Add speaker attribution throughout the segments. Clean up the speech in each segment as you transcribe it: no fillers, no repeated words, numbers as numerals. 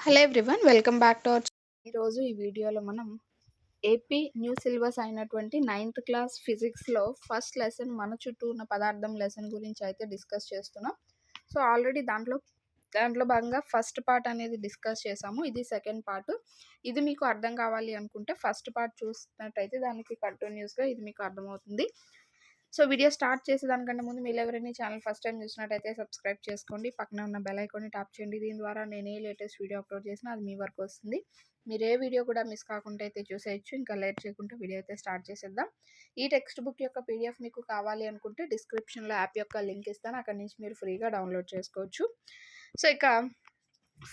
Speaker 1: Hello everyone, welcome back to our ఈరోజు ఈ వీడియోలో మనం ఏపీ న్యూ సిలబస్ అయినటువంటి 9th క్లాస్ ఫిజిక్స్లో ఫస్ట్ లెసన్ మన చుట్టూ ఉన్న పదార్థం లెసన్ గురించి అయితే డిస్కస్ చేస్తున్నాం. సో ఆల్రెడీ దాంట్లో భాగంగా ఫస్ట్ పార్ట్ అనేది డిస్కస్ చేసాము. ఇది సెకండ్ పార్ట్. ఇది మీకు అర్థం కావాలి అనుకుంటే ఫస్ట్ పార్ట్ చూసినట్టయితే దానికి కంటిన్యూస్గా ఇది మీకు అర్థమవుతుంది. సో వీడియో స్టార్ట్ చేసేదానికంటే ముందు మీరు ఎవరైనా ఛానల్ ఫస్ట్ టైం చూసినట్టయితే సబ్స్క్రైబ్ చేసుకోండి, పక్కన ఉన్న బెల్ ఐకాన్ని ట్యాప్ చేయండి. దీని ద్వారా నేను ఏ లేటెస్ట్ వీడియో అప్లోడ్ చేసినా అది మీ వరకు వస్తుంది. మీరు ఏ వీడియో కూడా మిస్ కాకుండా అయితే చూసేయచ్చు. ఇంకా లేట్ చేయకుండా వీడియో అయితే స్టార్ట్ చేసేద్దాం. ఈ టెక్స్ట్ బుక్ యొక్క పీడిఎఫ్ మీకు కావాలి అనుకుంటే డిస్క్రిప్షన్లో యాప్ యొక్క లింక్ ఇస్తాను, అక్కడి నుంచి మీరు ఫ్రీగా డౌన్లోడ్ చేసుకోవచ్చు. సో ఇక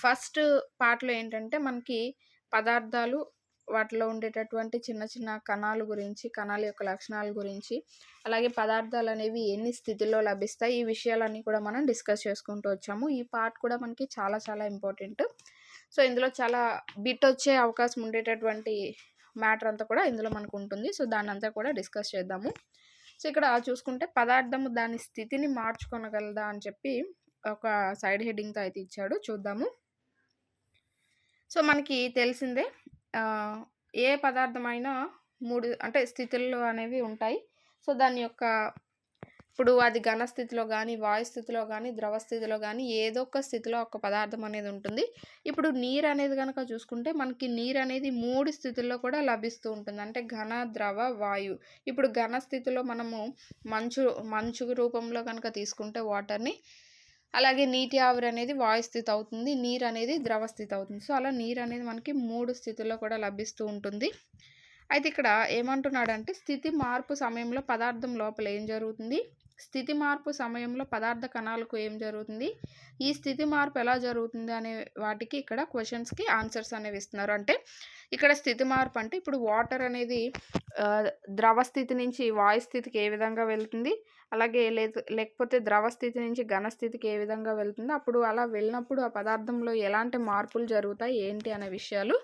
Speaker 1: ఫస్ట్ పార్ట్లో ఏంటంటే మనకి పదార్థాలు, వాటిలో ఉండేటటువంటి చిన్న చిన్న కణాల గురించి, కణాల యొక్క లక్షణాల గురించి, అలాగే పదార్థాలు అనేవి ఎన్ని స్థితిలో లభిస్తాయి, ఈ విషయాలన్నీ కూడా మనం డిస్కస్ చేసుకుంటూ వచ్చాము. ఈ పార్ట్ కూడా మనకి చాలా చాలా ఇంపార్టెంట్. సో ఇందులో చాలా బిట్ వచ్చే అవకాశం ఉండేటటువంటి మ్యాటర్ అంతా కూడా ఇందులో మనకు ఉంటుంది. సో దాన్ని అంతా కూడా డిస్కస్ చేద్దాము. సో ఇక్కడ చూసుకుంటే పదార్థము దాని స్థితిని మార్చుకోగలదా అని చెప్పి ఒక సైడ్ హెడ్డింగ్తో అయితే ఇచ్చాడు, చూద్దాము. సో మనకి తెలిసిందే, ఏ పదార్థమైనా మూడు అంటే స్థితుల్లో అనేవి ఉంటాయి. సో దాని యొక్క ఇప్పుడు అది ఘన స్థితిలో కానీ, వాయు స్థితిలో కానీ, ద్రవ స్థితిలో కానీ ఏదో ఒక స్థితిలో ఒక పదార్థం అనేది ఉంటుంది. ఇప్పుడు నీరు అనేది కనుక చూసుకుంటే మనకి నీరు అనేది 3 స్థితుల్లో కూడా లభిస్తూ ఉంటుంది. అంటే ఘన, ద్రవ, వాయు. ఇప్పుడు ఘన స్థితిలో మనము మంచు రూపంలో కనుక తీసుకుంటే వాటర్ని, అలాగే నీటి ఆవిరి అనేది వాయు స్థితి అవుతుంది, నీరు అనేది ద్రవ స్థితి అవుతుంది. సో అలా నీరు అనేది మనకి 3 స్థితుల్లో కూడా లభిస్తూ ఉంటుంది. అయితే ఇక్కడ ఏమంటున్నాడంటే స్థితి మార్పు సమయంలో పదార్థం లోపల ఏం జరుగుతుంది, స్థితి మార్పు సమయంలో పదార్థ కణాలకు ఏం జరుగుతుంది, ఈ స్థితి మార్పు ఎలా జరుగుతుంది అనే వాటికి ఇక్కడ క్వశ్చన్స్కి ఆన్సర్స్ అనేవి ఇస్తున్నారు. అంటే ఇక్కడ స్థితి మార్పు అంటే ఇప్పుడు వాటర్ అనేది ద్రవ స్థితి నుంచి వాయు స్థితికి ఏ విధంగా వెళ్తుంది, అలాగే లేకపోతే ద్రవ స్థితి నుంచి ఘన స్థితికి ఏ విధంగా వెళ్తుంది, అప్పుడు అలా వెళ్ళినప్పుడు ఆ పదార్థంలో ఎలాంటి మార్పులు జరుగుతాయి ఏంటి అనే విషయాలు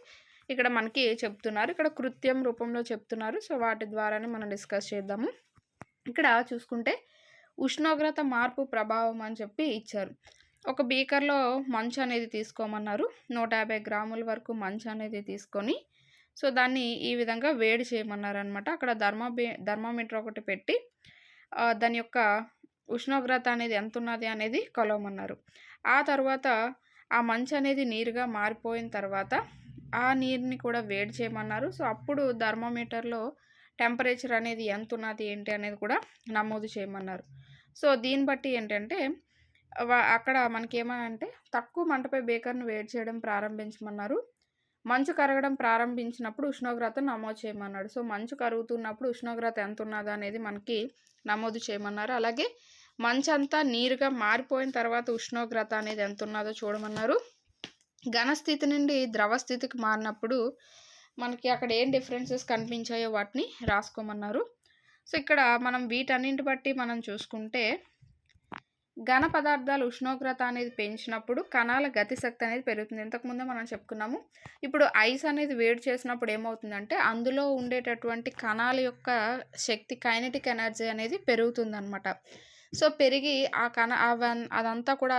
Speaker 1: ఇక్కడ మనకి చెప్తున్నారు. ఇక్కడ కృత్యం రూపంలో చెప్తున్నారు. సో వాటి ద్వారానే మనం డిస్కస్ చేద్దాము. ఇక్కడ చూసుకుంటే ఉష్ణోగ్రత మార్పు ప్రభావం అని చెప్పి ఇచ్చారు. ఒక బీకర్లో మంచు అనేది తీసుకోమన్నారు. 150 గ్రాముల వరకు మంచు అనేది తీసుకొని సో దాన్ని ఈ విధంగా వేడి చేయమన్నారు అనమాట. అక్కడ థర్మామీటర్ ఒకటి పెట్టి దాని యొక్క ఉష్ణోగ్రత అనేది ఎంత ఉన్నది అనేది కొలవమన్నారు. ఆ తర్వాత ఆ మంచు అనేది నీరుగా మారిపోయిన తర్వాత ఆ నీరుని కూడా వేడి చేయమన్నారు. సో అప్పుడు థర్మామీటర్లో టెంపరేచర్ అనేది ఎంత ఉన్నది ఏంటి అనేది కూడా నమోదు చేయమన్నారు. సో దీన్ని బట్టి ఏంటంటే అక్కడ మనకి ఏమనంటే తక్కువ మంటపై బేకర్ను వేడి చేయడం ప్రారంభించమన్నారు. మంచు కరగడం ప్రారంభించినప్పుడు ఉష్ణోగ్రత నమోదు చేయమన్నాడు. సో మంచు కరుగుతున్నప్పుడు ఉష్ణోగ్రత ఎంత ఉన్నదా అనేది మనకి నమోదు చేయమన్నారు. అలాగే మంచు అంతా నీరుగా మారిపోయిన తర్వాత ఉష్ణోగ్రత అనేది ఎంత ఉన్నదో చూడమన్నారు. ఘన స్థితి నుండి ద్రవ స్థితికి మారినప్పుడు మనకి అక్కడ ఏం డిఫరెన్సెస్ కనిపించాయో వాటిని రాసుకోమన్నారు. సో ఇక్కడ మనం వీటన్నింటి బట్టి మనం చూసుకుంటే ఘన పదార్థాలు ఉష్ణోగ్రత అనేది పెంచినప్పుడు కణాల గతిశక్తి అనేది పెరుగుతుంది. ఇంతకుముందే మనం చెప్పుకున్నాము. ఇప్పుడు ఐస్ అనేది వేడి చేసినప్పుడు ఏమవుతుందంటే అందులో ఉండేటటువంటి కణాల యొక్క శక్తి, కైనెటిక్ ఎనర్జీ అనేది పెరుగుతుందన్నమాట. సో పెరిగి ఆ అదంతా కూడా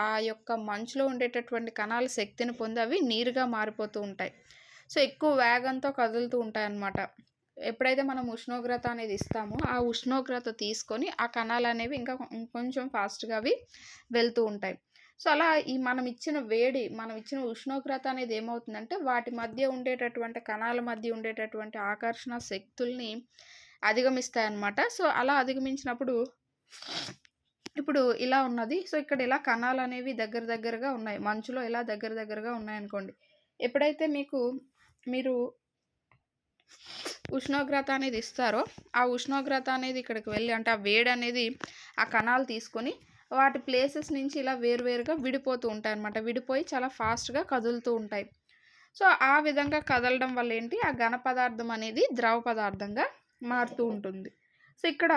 Speaker 1: ఆ యొక్క మంచులో ఉండేటటువంటి కణాల శక్తిని పొంది అవి నీరుగా మారిపోతూ ఉంటాయి. సో ఎక్కువ వేగంతో కదులుతూ ఉంటాయి అన్నమాట. ఎప్పుడైతే మనం ఉష్ణోగ్రత అనేది ఇస్తామో ఆ ఉష్ణోగ్రత తీసుకొని ఆ కణాలు అనేవి ఇంకా కొంచెం ఫాస్ట్గా అవి వెళ్తూ ఉంటాయి. సో అలా మనం ఇచ్చిన ఉష్ణోగ్రత అనేది ఏమవుతుందంటే వాటి మధ్య ఉండేటటువంటి కణాల మధ్య ఉండేటటువంటి ఆకర్షణ శక్తుల్ని అధిగమిస్తాయి అన్నమాట. సో అలా అధిగమించినప్పుడు ఇప్పుడు ఇలా ఉన్నది. సో ఇక్కడ ఇలా కణాలు అనేవి దగ్గరగా ఉన్నాయి, మంచులో ఇలా దగ్గరగా ఉన్నాయనుకోండి. ఎప్పుడైతే మీరు ఉష్ణోగ్రత అనేది ఇస్తారో ఆ ఉష్ణోగ్రత అనేది ఇక్కడికి వెళ్ళి అంటే ఆ వేడి అనేది ఆ కణాలు తీసుకొని వాటి ప్లేసెస్ నుంచి ఇలా వేరువేరుగా విడిపోతూ ఉంటాయి అన్నమాట. విడిపోయి చాలా ఫాస్ట్గా కదులుతూ ఉంటాయి. సో ఆ విధంగా కదలడం వల్ల ఏంటి, ఆ ఘన పదార్థం అనేది ద్రవ పదార్థంగా మారుతూ ఉంటుంది. సో ఇక్కడ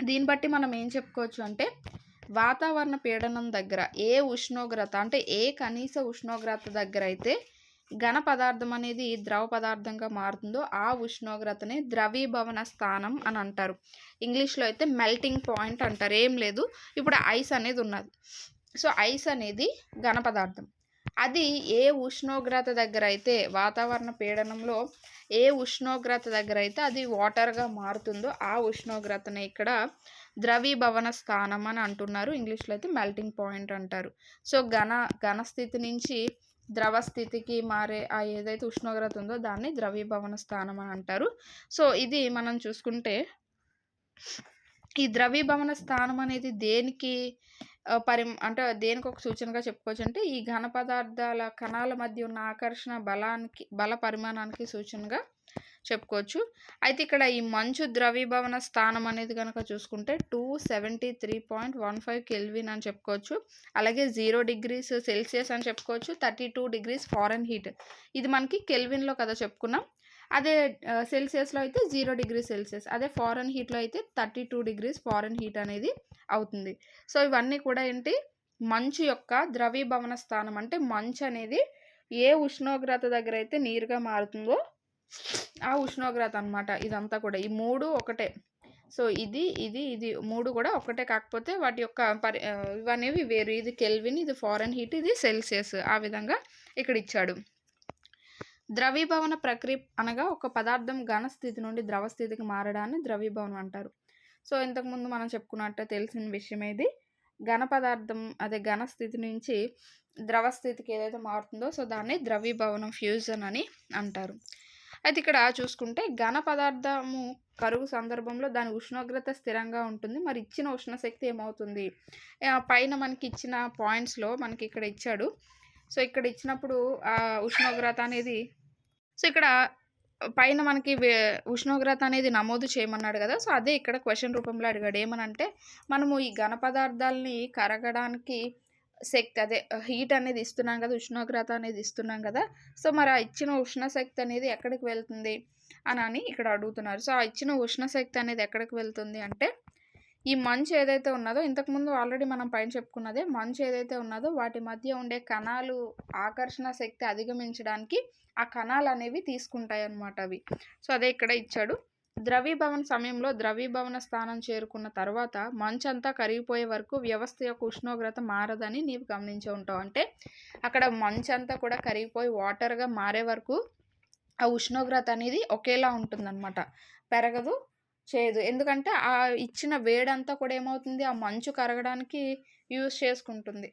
Speaker 1: దీన్ని బట్టి మనం ఏం చెప్పుకోవచ్చు అంటే వాతావరణ పీడనం దగ్గర ఏ ఉష్ణోగ్రత అంటే ఏ కనీస ఉష్ణోగ్రత దగ్గర అయితే ఘన పదార్థం అనేది ద్రవ పదార్థంగా మారుతుందో ఆ ఉష్ణోగ్రతనే ద్రవీభవన స్థానం అని అంటారు. ఇంగ్లీష్లో అయితే మెల్టింగ్ పాయింట్ అంటారు. ఏం లేదు, ఇప్పుడు ఐస్ అనేది ఉన్నది. సో ఐస్ అనేది ఘన పదార్థం. అది ఏ ఉష్ణోగ్రత దగ్గరైతే వాతావరణ పీడనంలో ఏ ఉష్ణోగ్రత దగ్గరైతే అది వాటర్‌గా మారుతుందో ఆ ఉష్ణోగ్రతనే ఇక్కడ ద్రవీభవన స్థానం అని అంటున్నారు. ఇంగ్లీష్‌లో అయితే మెల్టింగ్ పాయింట్ అంటారు. సో, ఘన స్థితి నుంచి ద్రవ స్థితికి మారే ఏదైతే ఉష్ణోగ్రత ఉందో దాన్ని ద్రవీభవన స్థానం అని అంటారు. సో, ఇది మనం చూసుకుంటే ఈ ద్రవీభవన స్థానం అనేది దేనికి అంటే దేనికొక సూచనగా చెప్పుకోవచ్చంటే, ఈ ఘన పదార్థాల కణాల మధ్య ఉన్న ఆకర్షణ బల పరిమాణానికి సూచనగా చెప్పుకోవచ్చు. అయితే ఇక్కడ ఈ మంచు ద్రవీభవన స్థానం అనేది గనక చూసుకుంటే 273.15 కెల్విన్ అని చెప్పుకోవచ్చు. అలాగే 0 డిగ్రీస్ సెల్సియస్ అని చెప్పుకోవచ్చు. 32 డిగ్రీస్ ఫారెన్‌హీట్. ఇది మనకి కెల్విన్‌లో కదా చెప్పుకున్నాం. అదే సెల్సియస్‌లో అయితే 0 డిగ్రీ సెల్సియస్. అదే ఫారెన్‌హీట్‌లో అయితే 32 డిగ్రీస్ ఫారెన్‌హీట్ అనేది అవుతుంది. సో, ఇవన్నీ కూడా ఏంటి, మంచు యొక్క ద్రవీభవన స్థానం. అంటే మంచు అనేది ఏ ఉష్ణోగ్రత దగ్గర అయితే నీరుగా మారుతుందో ఆ ఉష్ణోగ్రత అనమాట. ఇదంతా కూడా ఈ 3 ఒకటే. సో, ఇది 3 కూడా ఒకటే, కాకపోతే వాటి యొక్క ఇవనేవి వేరు. ఇది కెల్విన్, ఇది ఫారెన్‌హీట్, ఇది సెల్సియస్. ఆ విధంగా ఇక్కడ ఇచ్చాడు. ద్రవీభవన ప్రక్రియ అనగా ఒక పదార్థం ఘన స్థితి నుండి ద్రవ స్థితికి మారడాన్ని ద్రవీభవనం అంటారు. సో, ఇంతకుముందు మనం చెప్పుకున్నట్టు తెలిసిన విషయమే ఇది. ఘన పదార్థం ఘన స్థితి నుంచి ద్రవ స్థితికి ఏదైతే మారుతుందో సో దాన్ని ద్రవీభవనం ఫ్యూజన్ అని అంటారు. అయితే ఇక్కడ చూసుకుంటే ఘన పదార్థము కరుగు సందర్భంలో దాని ఉష్ణోగ్రత స్థిరంగా ఉంటుంది. మరి ఇచ్చిన ఉష్ణశక్తి ఏమవుతుంది? పైన మనకి ఇచ్చిన పాయింట్స్‌లో మనకి ఇక్కడ ఇచ్చాడు. సో, ఇక్కడ ఇచ్చినప్పుడు ఉష్ణోగ్రత అనేది ఇక్కడ పైన మనకి ఉష్ణోగ్రత అనేది నమోదు చేయమన్నాడు కదా! సో, అదే ఇక్కడ క్వెషన్ రూపంలో అడిగాడు. ఏమనంటే, మనము ఈ ఘన పదార్థాలని కరగడానికి హీట్ అనేది ఇస్తున్నాం కదా! ఉష్ణోగ్రత అనేది ఇస్తున్నాం కదా! సో, మరి ఆ ఇచ్చిన ఉష్ణశక్తి అనేది ఎక్కడికి వెళ్తుంది అని ఇక్కడ అడుగుతున్నారు. సో, ఆ ఇచ్చిన ఉష్ణశక్తి అనేది ఎక్కడికి వెళ్తుంది అంటే, ఈ మంచు ఏదైతే ఉన్నదో ఇంతకుముందు ఆల్రెడీ మనం పైన చెప్పుకున్నదే, మంచు ఏదైతే ఉన్నదో వాటి మధ్య ఉండే కణాలు ఆకర్షణ శక్తి అధిగమించడానికి ఆ కణాలు అనేవి తీసుకుంటాయన్నమాట అవి. సో, అదే ఇక్కడ ఇచ్చాడు. ద్రవీభవన సమయంలో ద్రవీభవన స్థానం చేరుకున్న తర్వాత మంచంతా కరిగిపోయే వరకు వ్యవస్థ యొక్క ఉష్ణోగ్రత మారదని నీవు గమనించే ఉంటావు. అంటే అక్కడ మంచంతా కూడా కరిగిపోయి వాటర్‌గా మారే వరకు ఆ ఉష్ణోగ్రత అనేది ఒకేలా ఉంటుందన్నమాట. పెరగదు, చేయదు. ఎందుకంటే ఆ ఇచ్చిన వేడంతా కూడా ఏమవుతుంది, ఆ మంచు కరగడానికి యూజ్ చేసుకుంటుంది.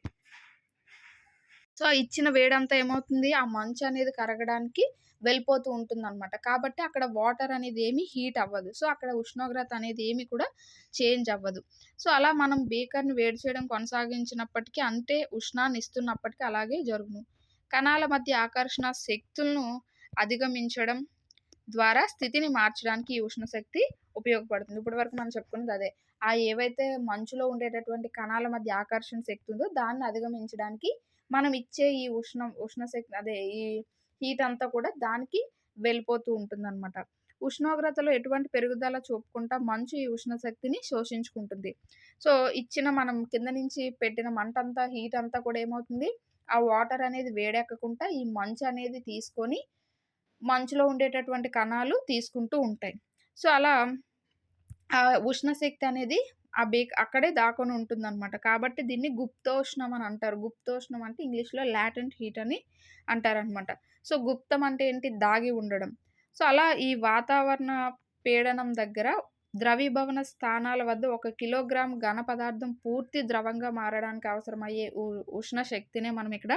Speaker 1: సో, ఆ ఇచ్చిన వేడంతా ఏమవుతుంది, ఆ మంచు అనేది కరగడానికి వెళ్ళిపోతూ ఉంటుందన్నమాట. కాబట్టి అక్కడ వాటర్ అనేది ఏమి హీట్ అవ్వదు. సో, అక్కడ ఉష్ణోగ్రత అనేది ఏమి కూడా చేంజ్ అవ్వదు. సో, అలా మనం బీకర్‌ని వేడి చేయడం కొనసాగించినప్పటికీ, అంటే ఉష్ణాన్ని ఇస్తున్నప్పటికీ అలాగే జరుగును. కణాల మధ్య ఆకర్షణ శక్తులను అధిగమించడం ద్వారా స్థితిని మార్చడానికి ఈ ఉష్ణశక్తి ఉపయోగపడుతుంది. ఇప్పటి వరకు మనం చెప్పుకున్నది అదే. ఏవైతే మంచులో ఉండేటటువంటి కణాల మధ్య ఆకర్షణ శక్తి ఉందో దాన్ని అధిగమించడానికి మనం ఇచ్చే ఈ ఉష్ణశక్తి ఈ హీట్ అంతా కూడా దానికి వెళ్ళిపోతూ ఉంటుందన్నమాట. ఉష్ణోగ్రతలో ఎటువంటి పెరుగుదల చూపకుండా మంచు ఈ ఉష్ణశక్తిని శోషించుకుంటుంది. సో, ఇచ్చిన మనం కింద నుంచి పెట్టిన మంటంతా హీట్ అంతా కూడా ఏమవుతుంది, ఆ వాటర్ అనేది వేడెక్కకుండా ఈ మంచు అనేది తీసుకొని మంచులో ఉండేటటువంటి కణాలు తీసుకుంటూ ఉంటాయి. సో, అలా ఆ ఉష్ణశక్తి అనేది అక్కడే దాకొని ఉంటుందన్నమాట. కాబట్టి దీన్ని గుప్తోష్ణం అని అంటారు. గుప్తోష్ణం అంటే ఇంగ్లీష్‌లో లాటెంట్ హీట్ అని అంటారనమాట. సో, గుప్తం అంటే ఏంటి, దాగి ఉండడం. సో, అలా ఈ వాతావరణ పీడనం దగ్గర ద్రవీభవన స్థానాల వద్ద 1 కిలోగ్రామ్ ఘన పదార్థం పూర్తి ద్రవంగా మారడానికి అవసరమయ్యే ఉష్ణ శక్తినే మనం ఇక్కడ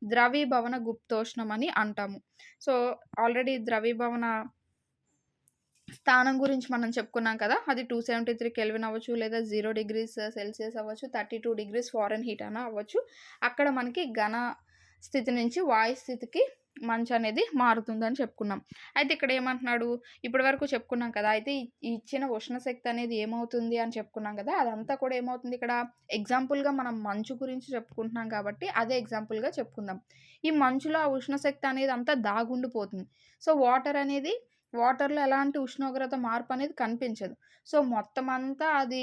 Speaker 1: ద్రవీభవన గుప్తోష్ణం అని అంటాము. సో, ఆల్రెడీ ద్రవీభవన స్థానం గురించి మనం చెప్పుకున్నాం కదా! అది 273 కెల్విన్ అవ్వచ్చు, లేదా 0 డిగ్రీస్ సెల్సియస్ అవ్వచ్చు, 32 డిగ్రీస్ ఫారెన్‌హీట్ అన్నా అవ్వచ్చు. అక్కడ మనకి ఘన స్థితి నుంచి వాయు స్థితికి మంచనేది మారుతుందని చెప్పుకున్నాం. అయితే ఇక్కడ ఏమంటున్నాడు, ఇప్పటి వరకు చెప్పుకున్నాం కదా! అయితే ఈ ఇచ్చిన ఉష్ణశక్తి అనేది ఏమవుతుంది అని చెప్పుకున్నాం కదా! అదంతా కూడా ఏమవుతుంది ఇక్కడ ఎగ్జాంపుల్‌గా మనం మంచు గురించి చెప్పుకుంటున్నాం కాబట్టి అదే ఎగ్జాంపుల్‌గా చెప్పుకుందాం. ఈ మంచులో ఆ ఉష్ణశక్తి అనేది అంతా దాగుండిపోతుంది. సో, వాటర్‌లో ఎలాంటి ఉష్ణోగ్రత మార్పనేది కనిపించదు. సో, మొత్తమంతా అది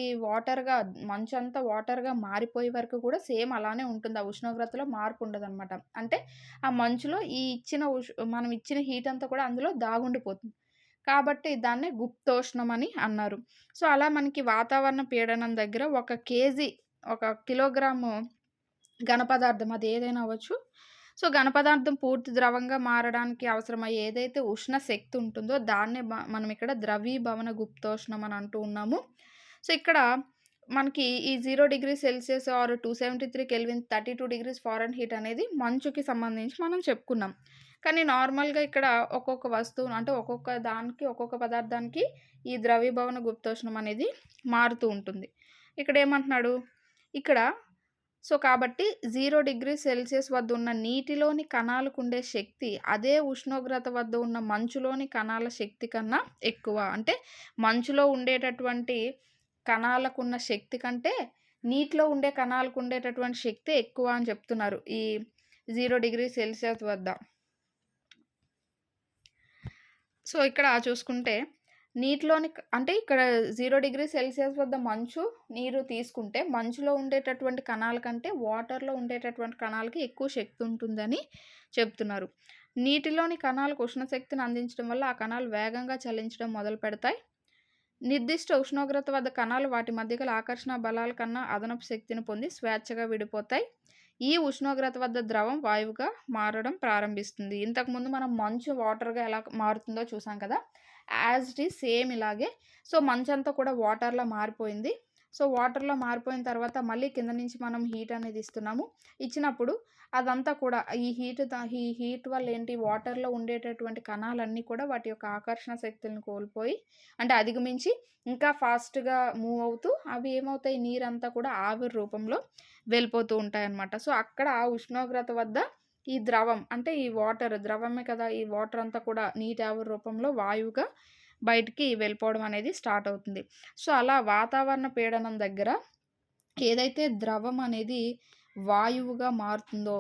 Speaker 1: మంచంతా వాటర్‌గా మారిపోయే వరకు కూడా సేమ్ అలానే ఉంటుంది. ఆ ఉష్ణోగ్రతలో మార్పు ఉండదనమాట. అంటే ఆ మంచులో మనం ఇచ్చిన హీట్ అంతా కూడా అందులో దాగుండిపోతుంది. కాబట్టి దాన్నే గుప్తోష్ణం అని అన్నారు. సో, అలా మనకి వాతావరణ పీడనం దగ్గర 1 కిలోగ్రాము ఘన పదార్థం అది ఏదైనా అవ్వచ్చు. సో, ఘనపదార్థం పూర్తి ద్రవంగా మారడానికి అవసరమయ్యే ఏదైతే ఉష్ణ శక్తి ఉంటుందో దాన్నే మనం ఇక్కడ ద్రవీభవన గుప్తోష్ణం అని అంటూ ఉన్నాము. సో, ఇక్కడ మనకి ఈ 0 degree Celsius or 273 Kelvin 32 degrees Fahrenheit అనేది మంచుకి సంబంధించి మనం చెప్పుకున్నాం. కానీ నార్మల్‌గా ఇక్కడ ఒక్కొక్క వస్తువు అంటే ఒక్కొక్క దానికి, ఒక్కొక్క పదార్థానికి ఈ ద్రవీభవన గుప్తోష్ణం అనేది మారుతూ ఉంటుంది. ఇక్కడేమంటున్నాడు, ఇక్కడ కాబట్టి 0 డిగ్రీ సెల్సియస్ వద్ద ఉన్న నీటిలోని కణాలకుండే శక్తి అదే ఉష్ణోగ్రత వద్ద ఉన్న మంచులోని కణాల శక్తి కన్నా ఎక్కువ. అంటే మంచులో ఉండేటటువంటి కణాలకున్న శక్తి కంటే నీటిలో ఉండే కణాలకు ఉండేటటువంటి శక్తి ఎక్కువ అని చెప్తున్నారు ఈ 0 డిగ్రీ సెల్సియస్ వద్ద. సో, ఇక్కడ చూసుకుంటే నీటిలోని అంటే ఇక్కడ 0 డిగ్రీ సెల్సియస్ వద్ద నీరు తీసుకుంటే మంచులో ఉండేటటువంటి కణాల కంటే వాటర్‌లో ఉండేటటువంటి కణాలకి ఎక్కువ శక్తి ఉంటుందని చెప్తున్నారు. నీటిలోని కణాలకు ఉష్ణశక్తిని అందించడం వల్ల ఆ కణాలు వేగంగా చలించడం మొదలుపెడతాయి. నిర్దిష్ట ఉష్ణోగ్రత వద్ద కణాలు వాటి మధ్య గల ఆకర్షణ బలాల కన్నా అదనపు శక్తిని పొంది స్వేచ్ఛగా విడిపోతాయి. ఈ ఉష్ణోగ్రత వద్ద ద్రవం వాయువుగా మారడం ప్రారంభిస్తుంది. ఇంతకుముందు మనం మంచు వాటర్‌గా ఎలా మారుతుందో చూసాం కదా! యాజ్ ఇట్ ఈజ్ సేమ్ ఇలాగే. సో, మంచంతా కూడా వాటర్‌లా మారిపోయింది. సో, వాటర్‌లో మారిపోయిన తర్వాత మళ్ళీ కింద నుంచి మనం హీట్ అనేది ఇస్తున్నాము. ఇచ్చినప్పుడు అదంతా కూడా ఈ హీట్ వల్ల ఏంటి వాటర్‌లో ఉండేటటువంటి కణాలన్నీ కూడా వాటి యొక్క ఆకర్షణ శక్తులను కోల్పోయి అంటే అధిగమించి ఇంకా ఫాస్ట్‌గా మూవ్ అవుతూ అవి ఏమవుతాయి నీరంతా కూడా ఆవిరి రూపంలో వెళ్ళిపోతూ ఉంటాయన్నమాట. సో, అక్కడ ఆ ఉష్ణోగ్రత వద్ద ఈ ద్రవం అంటే ఈ వాటర్ ద్రవమే కదా! ఈ వాటర్ అంతా కూడా నీటి ఆవిరి రూపంలో వాయువుగా బయటికి వెళ్ళిపోవడం అనేది స్టార్ట్ అవుతుంది. సో, అలా వాతావరణ పీడనం దగ్గర ఏదైతే ద్రవం అనేది వాయువుగా మారుతుందో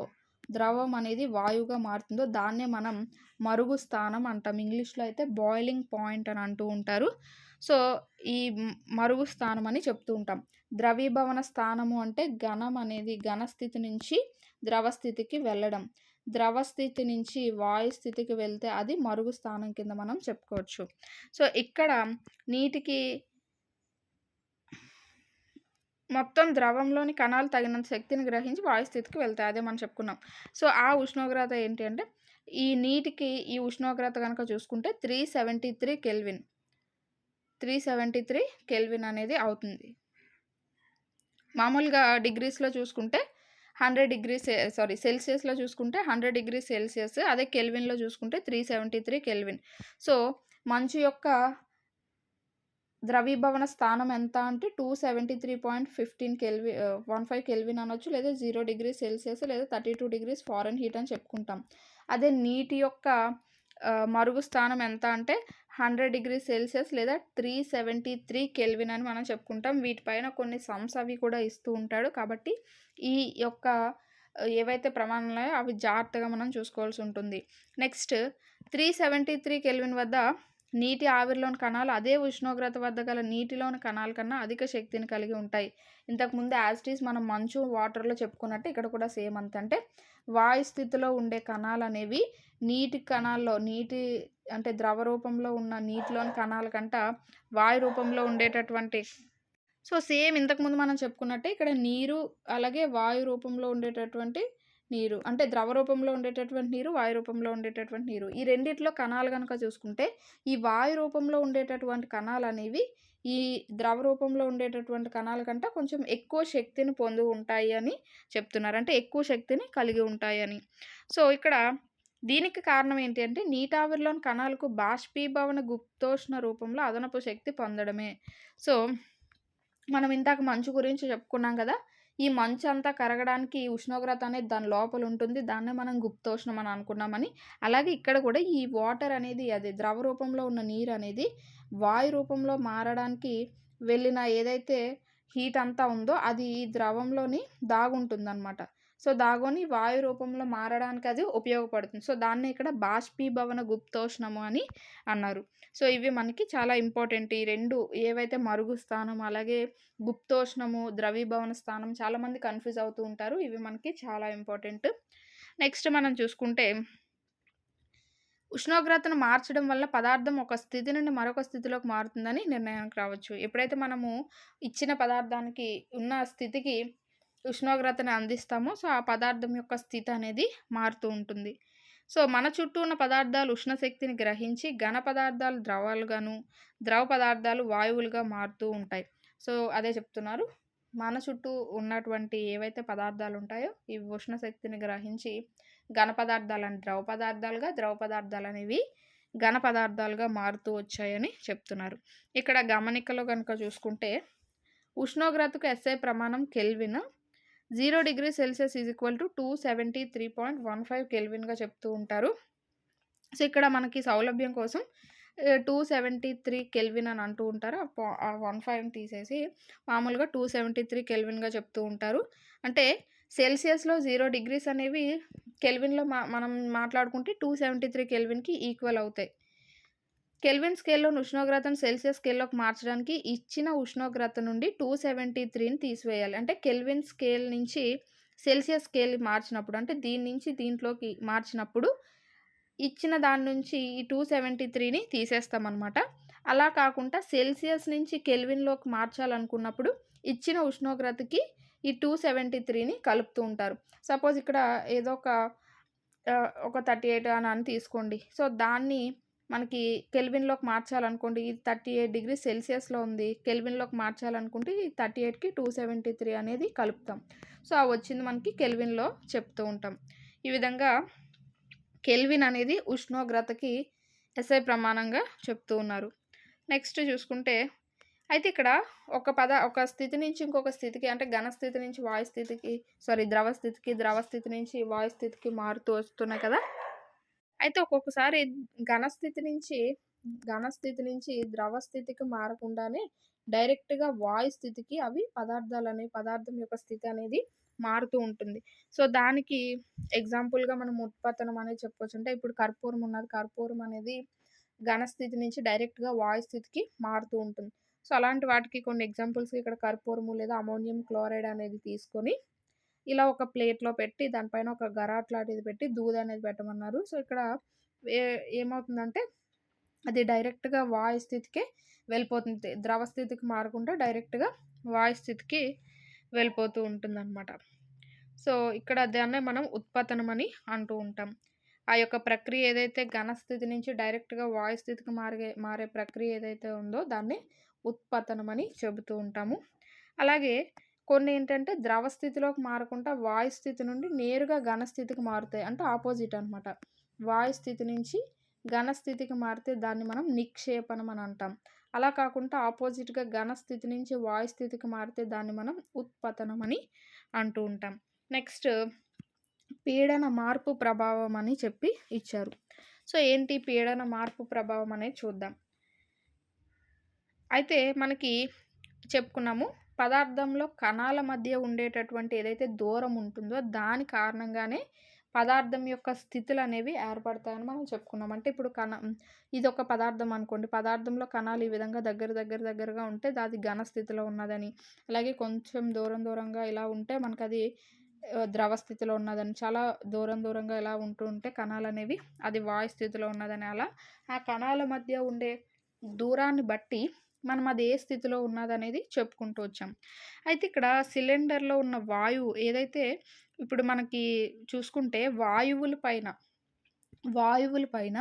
Speaker 1: దాన్నే మనం మరుగు స్థానం అంటాం. ఇంగ్లీష్‌లో అయితే బాయిలింగ్ పాయింట్ అని అంటూ ఉంటారు. సో, ఈ మరుగు స్థానం అని చెప్తూ ఉంటాం. ద్రవీభవన స్థానము అంటే ఘన స్థితి నుంచి ద్రవ స్థితికి వెళ్ళడం. ద్రవ స్థితి నుంచి వాయు స్థితికి వెళ్తే అది మరుగు స్థానం కింద మనం చెప్పుకోవచ్చు. సో, ఇక్కడ నీటికి మొత్తం ద్రవంలోని కణాలు తగినంత శక్తిని గ్రహించి వాయు స్థితికి వెళ్తాయి. అదే మనం చెప్పుకున్నాం. సో, ఆ ఉష్ణోగ్రత ఏంటి అంటే ఈ నీటికి ఈ ఉష్ణోగ్రత గనక చూసుకుంటే 373 కెల్విన్. 373 కెల్విన్ అనేది అవుతుంది. మామూలుగా డిగ్రీస్‌లో చూసుకుంటే 100 డిగ్రీస్ సెల్సియస్‌లో చూసుకుంటే 100 డిగ్రీ సెల్సియస్. అదే కెల్విన్‌లో చూసుకుంటే 373 కెల్విన్. సో, మంచు యొక్క ద్రవీభవన స్థానం ఎంత అంటే 273.15 కెల్విన్ అనొచ్చు. లేదా 0 డిగ్రీ సెల్సియస్ లేదా 32 డిగ్రీస్ ఫారెన్‌హీట్ అని చెప్పుకుంటాం. అదే నీటి యొక్క మరుగు స్థానం ఎంత అంటే 100 డిగ్రీ సెల్సియస్ లేదా 373 కెల్విన్ అని మనం చెప్పుకుంటాం. వీటిపైన కొన్ని సమ్స్ అవి కూడా ఇస్తూ ఉంటాడు. కాబట్టి ఈ యొక్క ఏవైతే ప్రమాణాలున్నాయో అవి జాగ్రత్తగా మనం చూసుకోవాల్సి ఉంటుంది. నెక్స్ట్ 373 కెల్విన్ వద్ద నీటి ఆవిరిలోని కణాలు అదే ఉష్ణోగ్రత వద్ద గల నీటిలోని కణాల కన్నా అధిక శక్తిని కలిగి ఉంటాయి. ఇంతకుముందు యాజ్ ఇట్ ఈజ్ మనం మంచు వాటర్‌లో చెప్పుకున్నట్టు ఇక్కడ కూడా సేమ్ అంతే. అంటే వాయు స్థితిలో ఉండే కణాలనేవి అంటే ద్రవ రూపంలో ఉన్న నీటిలోని కణాల కంట వాయు రూపంలో ఉండేటటువంటి సో, సేమ్ ఇంతకుముందు మనం చెప్పుకున్నట్టే ఇక్కడ నీరు అలాగే వాయు రూపంలో ఉండేటటువంటి నీరు. అంటే ద్రవ రూపంలో ఉండేటటువంటి నీరు, వాయు రూపంలో ఉండేటటువంటి నీరు. ఈ రెండిట్లో కణాలు గనక చూసుకుంటే ఈ వాయు రూపంలో ఉండేటటువంటి కణాలనేవి ఈ ద్రవ రూపంలో ఉండేటటువంటి కణాల కంటే కొంచెం ఎక్కువ శక్తిని పొంది ఉంటాయి అని చెప్తున్నారు. అంటే ఎక్కువ శక్తిని కలిగి ఉంటాయని. సో, ఇక్కడ దీనికి కారణం ఏంటి అంటే నీటావిరిలోని కణాలకు బాష్పీభవన గుప్తోష్ణ రూపంలో అదనపు శక్తి పొందడమే. సో, మనం ఇందాక మంచు గురించి చెప్పుకున్నాం కదా! ఈ మంచంతా కరగడానికి ఈ ఉష్ణోగ్రత అనేది దాని లోపల ఉంటుంది. దాన్నే మనం గుప్తోష్ణం అని అనుకున్నామని. అలాగే ఇక్కడ కూడా ఈ వాటర్ అనేది అది ద్రవ రూపంలో ఉన్న నీరు అనేది వాయు రూపంలో మారడానికి వెళ్ళిన ఏదైతే హీట్ అంతా ఉందో అది ఈ ద్రవంలోని దాగుంటుందనమాట. సో, దాగుని వాయు రూపంలో మారడానికి అది ఉపయోగపడుతుంది. సో, దాన్నే ఇక్కడ బాష్పీభవన గుప్తోష్ణము అని అన్నారు. సో, ఇవి మనకి చాలా ఇంపార్టెంట్. ఈ 2 ఏవైతే మరుగు స్థానం అలాగే గుప్తోష్ణము, ద్రవీభవన స్థానం చాలామంది కన్‌ఫ్యూజ్ అవుతూ ఉంటారు. ఇవి మనకి చాలా ఇంపార్టెంట్. నెక్స్ట్ మనం చూసుకుంటే ఉష్ణోగ్రతను మార్చడం వల్ల పదార్థం ఒక స్థితి నుండి మరొక స్థితిలోకి మారుతుందని నిర్ణయానికి రావచ్చు. ఎప్పుడైతే మనము ఇచ్చిన పదార్థానికి ఉన్న స్థితికి ఉష్ణోగ్రతని అందిస్తామో సో, ఆ పదార్థం యొక్క స్థితి అనేది మారుతూ ఉంటుంది. సో, మన చుట్టూ ఉన్న పదార్థాలు ఉష్ణ శక్తిని గ్రహించి ఘన పదార్థాలు ద్రవాలుగాను, ద్రవ పదార్థాలు వాయువులుగా మారుతూ ఉంటాయి. సో, అదే చెప్తున్నారు. మన చుట్టూ ఉన్నటువంటి ఏవైతే పదార్థాలుంటాయో, ఇవి ఉష్ణ శక్తిని గ్రహించి ఘన పదార్థాలని ద్రవ పదార్థాలుగా, ద్రవ పదార్థాలనేవి ఘన పదార్థాలుగా మారుతూ వచ్చాయని చెప్తున్నారు. ఇక్కడ గమనికలో గనుక చూసుకుంటే, ఉష్ణోగ్రతకు ఎస్ఐ ప్రమాణం kelvin. 0 degree Celsius is equal to 273.15 కెల్విన్‌గా చెప్తూ ఉంటారు. సో, ఇక్కడ మనకి సౌలభ్యం కోసం 273 కెల్విన్ అని అంటూ ఉంటారు. ఆ 15ని తీసేసి మామూలుగా 273 కెల్విన్‌గా చెప్తూ ఉంటారు. అంటే సెల్సియస్‌లో 0 డిగ్రీస్ అనేవి కెల్విన్‌లో మనం మాట్లాడుకుంటే 273 కెల్విన్‌కి ఈక్వల్ అవుతాయి. కెల్విన్ స్కేల్‌లోని ఉష్ణోగ్రతను సెల్సియస్ స్కేల్‌లోకి మార్చడానికి ఇచ్చిన ఉష్ణోగ్రత నుండి 273ని తీసివేయాలి. అంటే కెల్విన్ స్కేల్ నుంచి సెల్సియస్ స్కేల్‌కి మార్చినప్పుడు, అంటే దీని నుంచి దీంట్లోకి మార్చినప్పుడు ఇచ్చిన దాని నుంచి ఈ 273ని తీసేస్తామనమాట. అలా కాకుండా సెల్సియస్ నుంచి కెల్విన్‌లోకి మార్చాలనుకున్నప్పుడు ఇచ్చిన ఉష్ణోగ్రతకి ఈ 273ని కలుపుతూ ఉంటారు. సపోజ్ ఇక్కడ ఏదో ఒక 38 అని తీసుకోండి. సో, దాన్ని మనకి కెల్విన్‌లోకి మార్చాలనుకోండి. ఇది 38 డిగ్రీ సెల్సియస్‌లో ఉంది. కెల్విన్‌లోకి మార్చాలనుకుంటే ఈ 38కి 273 అనేది కలుపుతాం. సో, ఆ వచ్చింది మనకి కెల్విన్‌లో చెప్తూ ఉంటాం. ఈ విధంగా కెల్విన్ అనేది ఉష్ణోగ్రతకి ఎస్ఐ ప్రమాణంగా చెప్తూ ఉన్నారు. నెక్స్ట్ చూసుకుంటే, అయితే ఇక్కడ ఒక స్థితి నుంచి ఇంకొక స్థితికి, అంటే ఘన స్థితి నుంచి వాయు స్థితికి, ద్రవ స్థితికి, ద్రవ స్థితి నుంచి వాయు స్థితికి మారుతూ వస్తున్నాయి కదా! అయితే ఒక్కొక్కసారి ఘన స్థితి నుంచి ద్రవ స్థితికి మారకుండానే డైరెక్ట్‌గా వాయు స్థితికి అవి పదార్థం యొక్క స్థితి అనేది మారుతూ ఉంటుంది. సో, దానికి ఎగ్జాంపుల్‌గా మనం ఉత్పతనం అనేది చెప్పొచ్చు. అంటే ఇప్పుడు కర్పూరం ఉన్నది. కర్పూరం అనేది ఘన స్థితి నుంచి డైరెక్ట్‌గా వాయు స్థితికి మారుతూ ఉంటుంది. సో, అలాంటి వాటికి కొన్ని ఎగ్జాంపుల్స్ ఇక్కడ కర్పూరము లేదా అమోనియం క్లోరైడ్ అనేది తీసుకొని ఇలా ఒక ప్లేట్‌లో పెట్టి దానిపైన ఒక గరాట్ లాంటిది పెట్టి దూదనేది పెట్టమన్నారు. సో, ఇక్కడ ఏమవుతుందంటే అది డైరెక్ట్‌గా వాయు స్థితికే వెళ్ళిపోతుంది. ద్రవ స్థితికి మారకుండా డైరెక్ట్‌గా వాయు స్థితికి వెళ్ళిపోతూ ఉంటుందనమాట. సో, ఇక్కడ దాన్నే మనం ఉత్పతనం అని అంటూ ఉంటాం. ఆ యొక్క ప్రక్రియ ఏదైతే ఘన స్థితి నుంచి డైరెక్ట్‌గా వాయు స్థితికి మారే ప్రక్రియ ఏదైతే ఉందో దాన్ని ఉత్పతనం అని చెబుతూ ఉంటాము. అలాగే కొన్నేంటంటే ద్రవ స్థితిలోకి మారకుండా వాయు స్థితి నుండి నేరుగా ఘన స్థితికి మారుతాయి. అంటే ఆపోజిట్ అనమాట. వాయు స్థితి నుంచి ఘన స్థితికి మారితే దాన్ని మనం నిక్షేపణం అని అంటాం. అలా కాకుండా ఆపోజిట్‌గా ఘన స్థితి నుంచి వాయు స్థితికి మారితే దాన్ని మనం ఉత్పతనం అని అంటూ ఉంటాం. నెక్స్ట్ పీడన మార్పు ప్రభావం అని చెప్పి ఇచ్చారు. సో, ఏంటి పీడన మార్పు ప్రభావం అనేది చూద్దాం. అయితే మనకి చెప్పుకున్నాము, పదార్థంలో కణాల మధ్య ఉండేటటువంటి ఏదైతే దూరం ఉంటుందో దాని కారణంగానే పదార్థం యొక్క స్థితులనేవి ఏర్పడతాయని మనం చెప్పుకున్నాం. అంటే ఇప్పుడు ఇదొక పదార్థం అనుకోండి. పదార్థంలో కణాలు ఈ విధంగా దగ్గరగా ఉంటే అది ఘన స్థితిలో ఉన్నదని, అలాగే కొంచెం దూరంగా ఇలా ఉంటే మనకది ద్రవ స్థితిలో ఉన్నదని, చాలా దూరంగా ఇలా ఉంటూ ఉంటే కణాలనేవి అది వాయు స్థితిలో ఉన్నదని, అలా ఆ కణాల మధ్య ఉండే దూరాన్ని బట్టి మనం అది ఏ స్థితిలో ఉన్నదనేది చెప్పుకుంటూ వచ్చాం. అయితే ఇక్కడ సిలిండర్‌లో ఉన్న వాయువు ఏదైతే ఇప్పుడు మనకి చూసుకుంటే వాయువుల పైన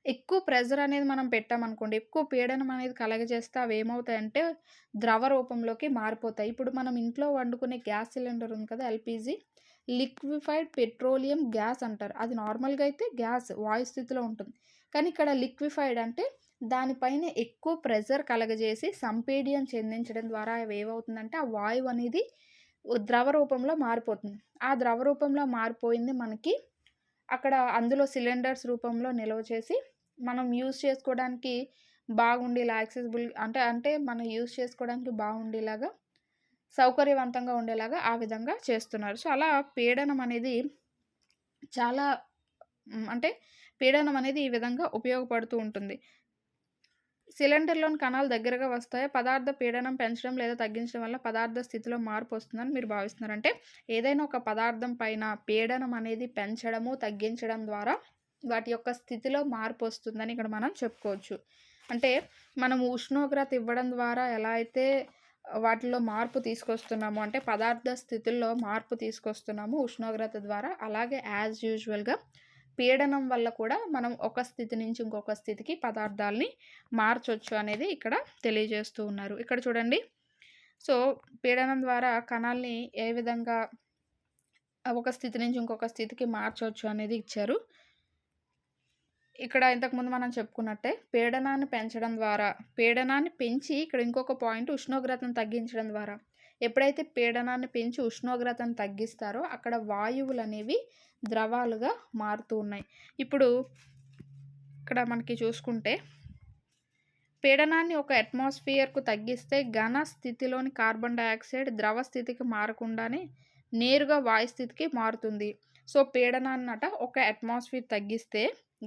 Speaker 1: ఎక్కువ ప్రెషర్ అనేది మనం పెట్టామనుకోండి, ఎక్కువ పీడనం అనేది కలగజేస్తే అవేమవుతాయంటే ద్రవ రూపంలోకి మారిపోతాయి. ఇప్పుడు మనం ఇంట్లో వండుకునే గ్యాస్ సిలిండర్ ఉంది కదా! ఎల్‌పీజీ, లిక్విఫైడ్ పెట్రోలియం గ్యాస్ అంటారు. అది నార్మల్‌గా అయితే గ్యాస్ వాయు స్థితిలో ఉంటుంది. కానీ ఇక్కడ లిక్విఫైడ్ అంటే దానిపైన ఎక్కువ ప్రెషర్ కలగజేసి సంపీడ్యం చెందించడం ద్వారా అవేమవుతుందంటే ఆ వాయువు అనేది ద్రవ రూపంలో మారిపోతుంది. ఆ ద్రవ రూపంలో మారిపోయింది మనకి అక్కడ అందులో సిలిండర్స్ రూపంలో నిల్వ చేసి మనం యూజ్ చేసుకోవడానికి బాగుండేలా యాక్సెసిబుల్ అంటే మనం యూజ్ చేసుకోవడానికి బాగుండేలాగా, సౌకర్యవంతంగా ఉండేలాగా ఆ విధంగా చేస్తున్నారు. సో, అలా పీడనం అనేది చాలా అంటే పీడనం అనేది ఈ విధంగా ఉపయోగపడుతూ ఉంటుంది. సిలిండర్‌లోని కణాలు దగ్గరగా వస్తాయి. పదార్థ పీడనం పెంచడం లేదా తగ్గించడం వల్ల పదార్థ స్థితిలో మార్పు వస్తుందని మీరు భావిస్తున్నారు. అంటే ఏదైనా ఒక పదార్థం పైన పీడనం అనేది పెంచడము, తగ్గించడం ద్వారా వాటి యొక్క స్థితిలో మార్పు వస్తుందని ఇక్కడ మనం చెప్పుకోవచ్చు. అంటే మనం ఉష్ణోగ్రత ఇవ్వడం ద్వారా ఎలా అయితే వాటిలో మార్పు తీసుకొస్తున్నాము, అంటే పదార్థ స్థితుల్లో మార్పు తీసుకొస్తున్నాము ఉష్ణోగ్రత ద్వారా. అలాగే యాజ్ యూజువల్గా పీడనం వల్ల కూడా మనం ఒక స్థితి నుంచి ఇంకొక స్థితికి పదార్థాలని మార్చొచ్చు అనేది ఇక్కడ తెలియజేస్తూ ఉన్నారు. ఇక్కడ చూడండి, సో పీడనం ద్వారా కణాల్ని ఏ విధంగా ఒక స్థితి నుంచి ఇంకొక స్థితికి మార్చొచ్చు అనేది ఇచ్చారు. ఇక్కడ ఇంతకుముందు మనం చెప్పుకున్నట్టే పీడనాన్ని పెంచడం ద్వారా, పీడనాన్ని పెంచి ఇక్కడ ఇంకొక పాయింట్ ఉష్ణోగ్రతను తగ్గించడం ద్వారా, ఎప్పుడైతే పీడనాన్ని పెంచి ఉష్ణోగ్రతను తగ్గిస్తారో అక్కడ వాయువులు అనేవి ద్రవాలుగా మారుతూ ఉన్నాయి. ఇప్పుడు ఇక్కడ మనకి చూసుకుంటే పీడనాన్ని ఒక అట్మాస్ఫియర్కు తగ్గిస్తే ఘన స్థితిలోని కార్బన్ డయాక్సైడ్ ద్రవ స్థితికి మారకుండానే నేరుగా వాయు స్థితికి మారుతుంది. సో పీడనాన్నట ఒక అట్మాస్ఫియర్ తగ్గిస్తే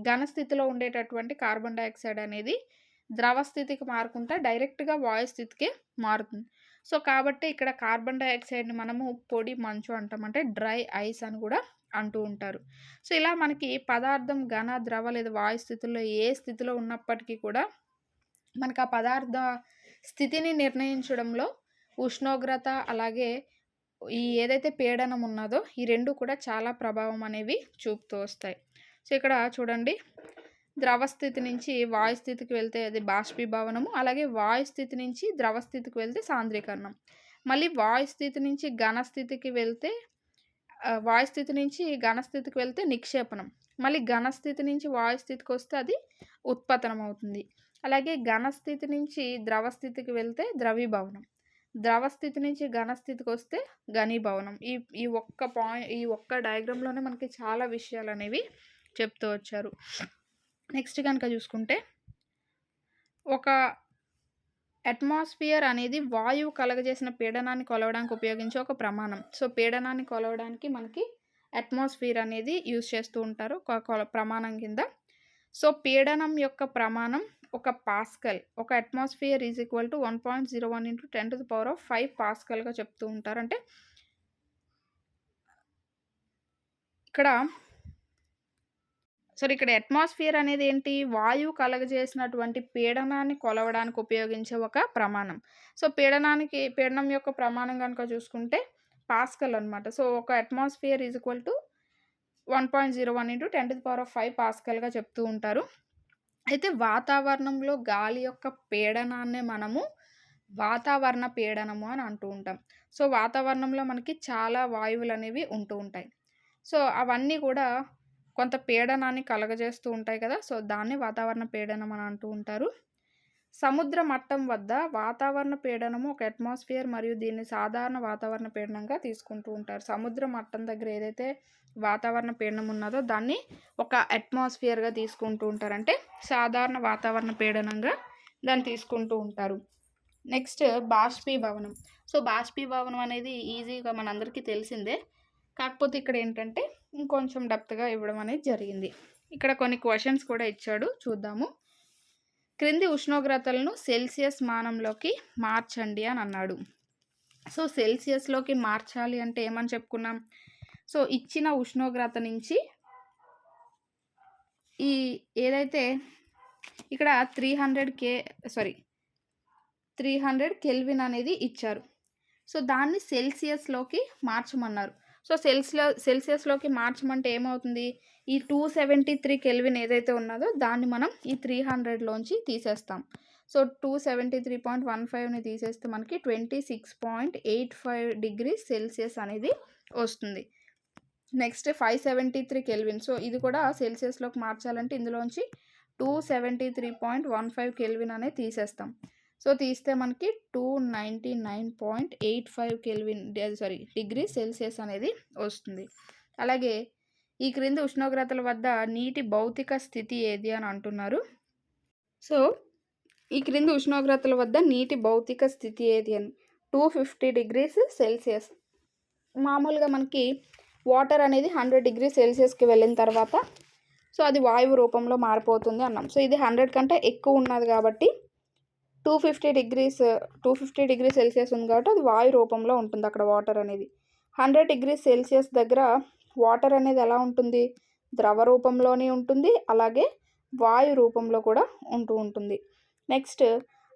Speaker 1: ఘన స్థితిలో ఉండేటటువంటి కార్బన్ డయాక్సైడ్ అనేది ద్రవ స్థితికి మారకుండా డైరెక్ట్గా వాయు స్థితికి మారుతుంది. సో కాబట్టి ఇక్కడ కార్బన్ డయాక్సైడ్ని మనము పొడి మంచు అంటాం, అంటే డ్రై ఐస్ అని కూడా అంటూ ఉంటారు. సో ఇలా మనకి పదార్థం ఘన, ద్రవ లేదా వాయు స్థితిలో ఏ స్థితిలో ఉన్నప్పటికీ కూడా మనకు ఆ పదార్థ స్థితిని నిర్ణయించడంలో ఉష్ణోగ్రత అలాగే ఈ ఏదైతే పీడనం ఉన్నదో ఈ రెండు కూడా చాలా ప్రభావం అనేవి చూపుతూ వస్తాయి. సో ఇక్కడ చూడండి, ద్రవ స్థితి నుంచి వాయు స్థితికి వెళ్తే అది బాష్పీభవనము, అలాగే వాయు స్థితి నుంచి ద్రవ స్థితికి వెళ్తే సాంద్రీకరణం, మళ్ళీ వాయు స్థితి నుంచి ఘన స్థితికి వెళ్తే వాయు స్థితి నుంచి ఘన స్థితికి వెళ్తే నిక్షేపణం, మళ్ళీ ఘన స్థితి నుంచి వాయు స్థితికి వస్తే అది ఉత్పతనం అవుతుంది. అలాగే ఘన స్థితి నుంచి ద్రవ స్థితికి వెళ్తే ద్రవీభవనం, ద్రవ స్థితి నుంచి ఘన స్థితికి వస్తే ఘనీభవనం. ఈ ఒక్క డయాగ్రామ్లోనే మనకి చాలా విషయాలు అనేవి చెప్తూ వచ్చారు. నెక్స్ట్ కనుక చూసుకుంటే ఒక అట్మాస్ఫియర్ అనేది వాయువు కలగజేసిన పీడనాన్ని కొలవడానికి ఉపయోగించే ఒక ప్రమాణం. సో పీడనాన్ని కొలవడానికి మనకి అట్మాస్ఫియర్ అనేది యూజ్ చేస్తూ ఉంటారు ప్రమాణం కింద. సో పీడనం యొక్క ప్రమాణం ఒక పాస్కల్, ఒక అట్మాస్ఫియర్ ఈజ్ ఈక్వల్ టు 1.01 × 10⁵ పాస్కల్గా చెప్తూ ఉంటారు. అంటే ఇక్కడ అట్మాస్ఫియర్ అనేది ఏంటి, వాయువు కలగజేసినటువంటి పీడనాన్ని కొలవడానికి ఉపయోగించే ఒక ప్రమాణం. సో పీడనం యొక్క ప్రమాణం కనుక చూసుకుంటే పాస్కల్ అనమాట. సో ఒక అట్మాస్ఫియర్ ఈజ్ ఈక్వల్ టు 1.01 × 10⁵ పాస్కల్గా చెప్తూ ఉంటారు. అయితే వాతావరణంలో గాలి యొక్క పీడనాన్నే మనము వాతావరణ పీడనము అని అంటూ ఉంటాం. సో వాతావరణంలో మనకి చాలా వాయువులు అనేవి ఉంటూ ఉంటాయి. సో అవన్నీ కూడా కొంత పీడనాన్ని కలగజేస్తూ ఉంటాయి కదా, సో దాన్ని వాతావరణ పీడనం అని అంటూ ఉంటారు. సముద్ర మట్టం వద్ద వాతావరణ పీడనము ఒక అట్మాస్ఫియర్ మరియు దీన్ని సాధారణ వాతావరణ పీడనంగా తీసుకుంటూ ఉంటారు. సముద్ర మట్టం దగ్గర ఏదైతే వాతావరణ పీడనం ఉన్నదో దాన్ని ఒక అట్మాస్ఫియర్గా తీసుకుంటూ ఉంటారు, అంటే సాధారణ వాతావరణ పీడనంగా దాన్ని తీసుకుంటూ ఉంటారు. నెక్స్ట్ బాష్పీభవనం. సో బాష్పీభవనం అనేది ఈజీగా మనందరికీ తెలిసిందే, కాకపోతే ఇక్కడ ఏంటంటే ఇంకొంచెం డెప్త్గా ఇవ్వడం అనేది జరిగింది. ఇక్కడ కొన్ని క్వశ్చన్స్ కూడా ఇచ్చాడు, చూద్దాము. క్రింది ఉష్ణోగ్రతలను సెల్సియస్ మానంలోకి మార్చండి అని అన్నాడు. సో సెల్సియస్లోకి మార్చాలి అంటే ఏమని చెప్పుకున్నాం, సో ఇచ్చిన ఉష్ణోగ్రత నుంచి ఈ ఏదైతే ఇక్కడ 300 కెల్విన్ అనేది ఇచ్చారు. సో దాన్ని సెల్సియస్లోకి మార్చమన్నారు. సో సెల్సియస్లోకి మార్చమంటే ఏమవుతుంది, ఈ 273 కెల్విన్ ఏదైతే ఉన్నదో దాన్ని మనం ఈ 300లోంచి తీసేస్తాం. సో 273.15ని తీసేస్తే మనకి 26.85 డిగ్రీ సెల్సియస్ అనేది వస్తుంది. Next 573 kelvin. సో ఇది కూడా సెల్సియస్లోకి మార్చాలంటే ఇందులోంచి 273.15 కెల్విన్ అనేది తీసేస్తాం. సో తీస్తే మనకి 299.85 డిగ్రీ సెల్సియస్ అనేది వస్తుంది. అలాగే ఈ క్రింది ఉష్ణోగ్రతల వద్ద నీటి భౌతిక స్థితి ఏది అని అంటున్నారు. సో ఈ క్రింది ఉష్ణోగ్రతల వద్ద నీటి భౌతిక స్థితి ఏది అని 250 డిగ్రీస్ సెల్సియస్. మామూలుగా మనకి వాటర్ అనేది 100 డిగ్రీ సెల్సియస్కి వెళ్ళిన తర్వాత సో అది వాయువు రూపంలో మారిపోతుంది అన్నాం. సో ఇది 100 కంటే ఎక్కువ ఉన్నది కాబట్టి 250 డిగ్రీ సెల్సియస్ ఉంది కాబట్టి అది వాయు రూపంలో ఉంటుంది అక్కడ వాటర్ అనేది. 100 డిగ్రీ సెల్సియస్ దగ్గర వాటర్ అనేది ఎలా ఉంటుంది, ద్రవ రూపంలోనే ఉంటుంది, అలాగే వాయు రూపంలో కూడా ఉంటుంది. నెక్స్ట్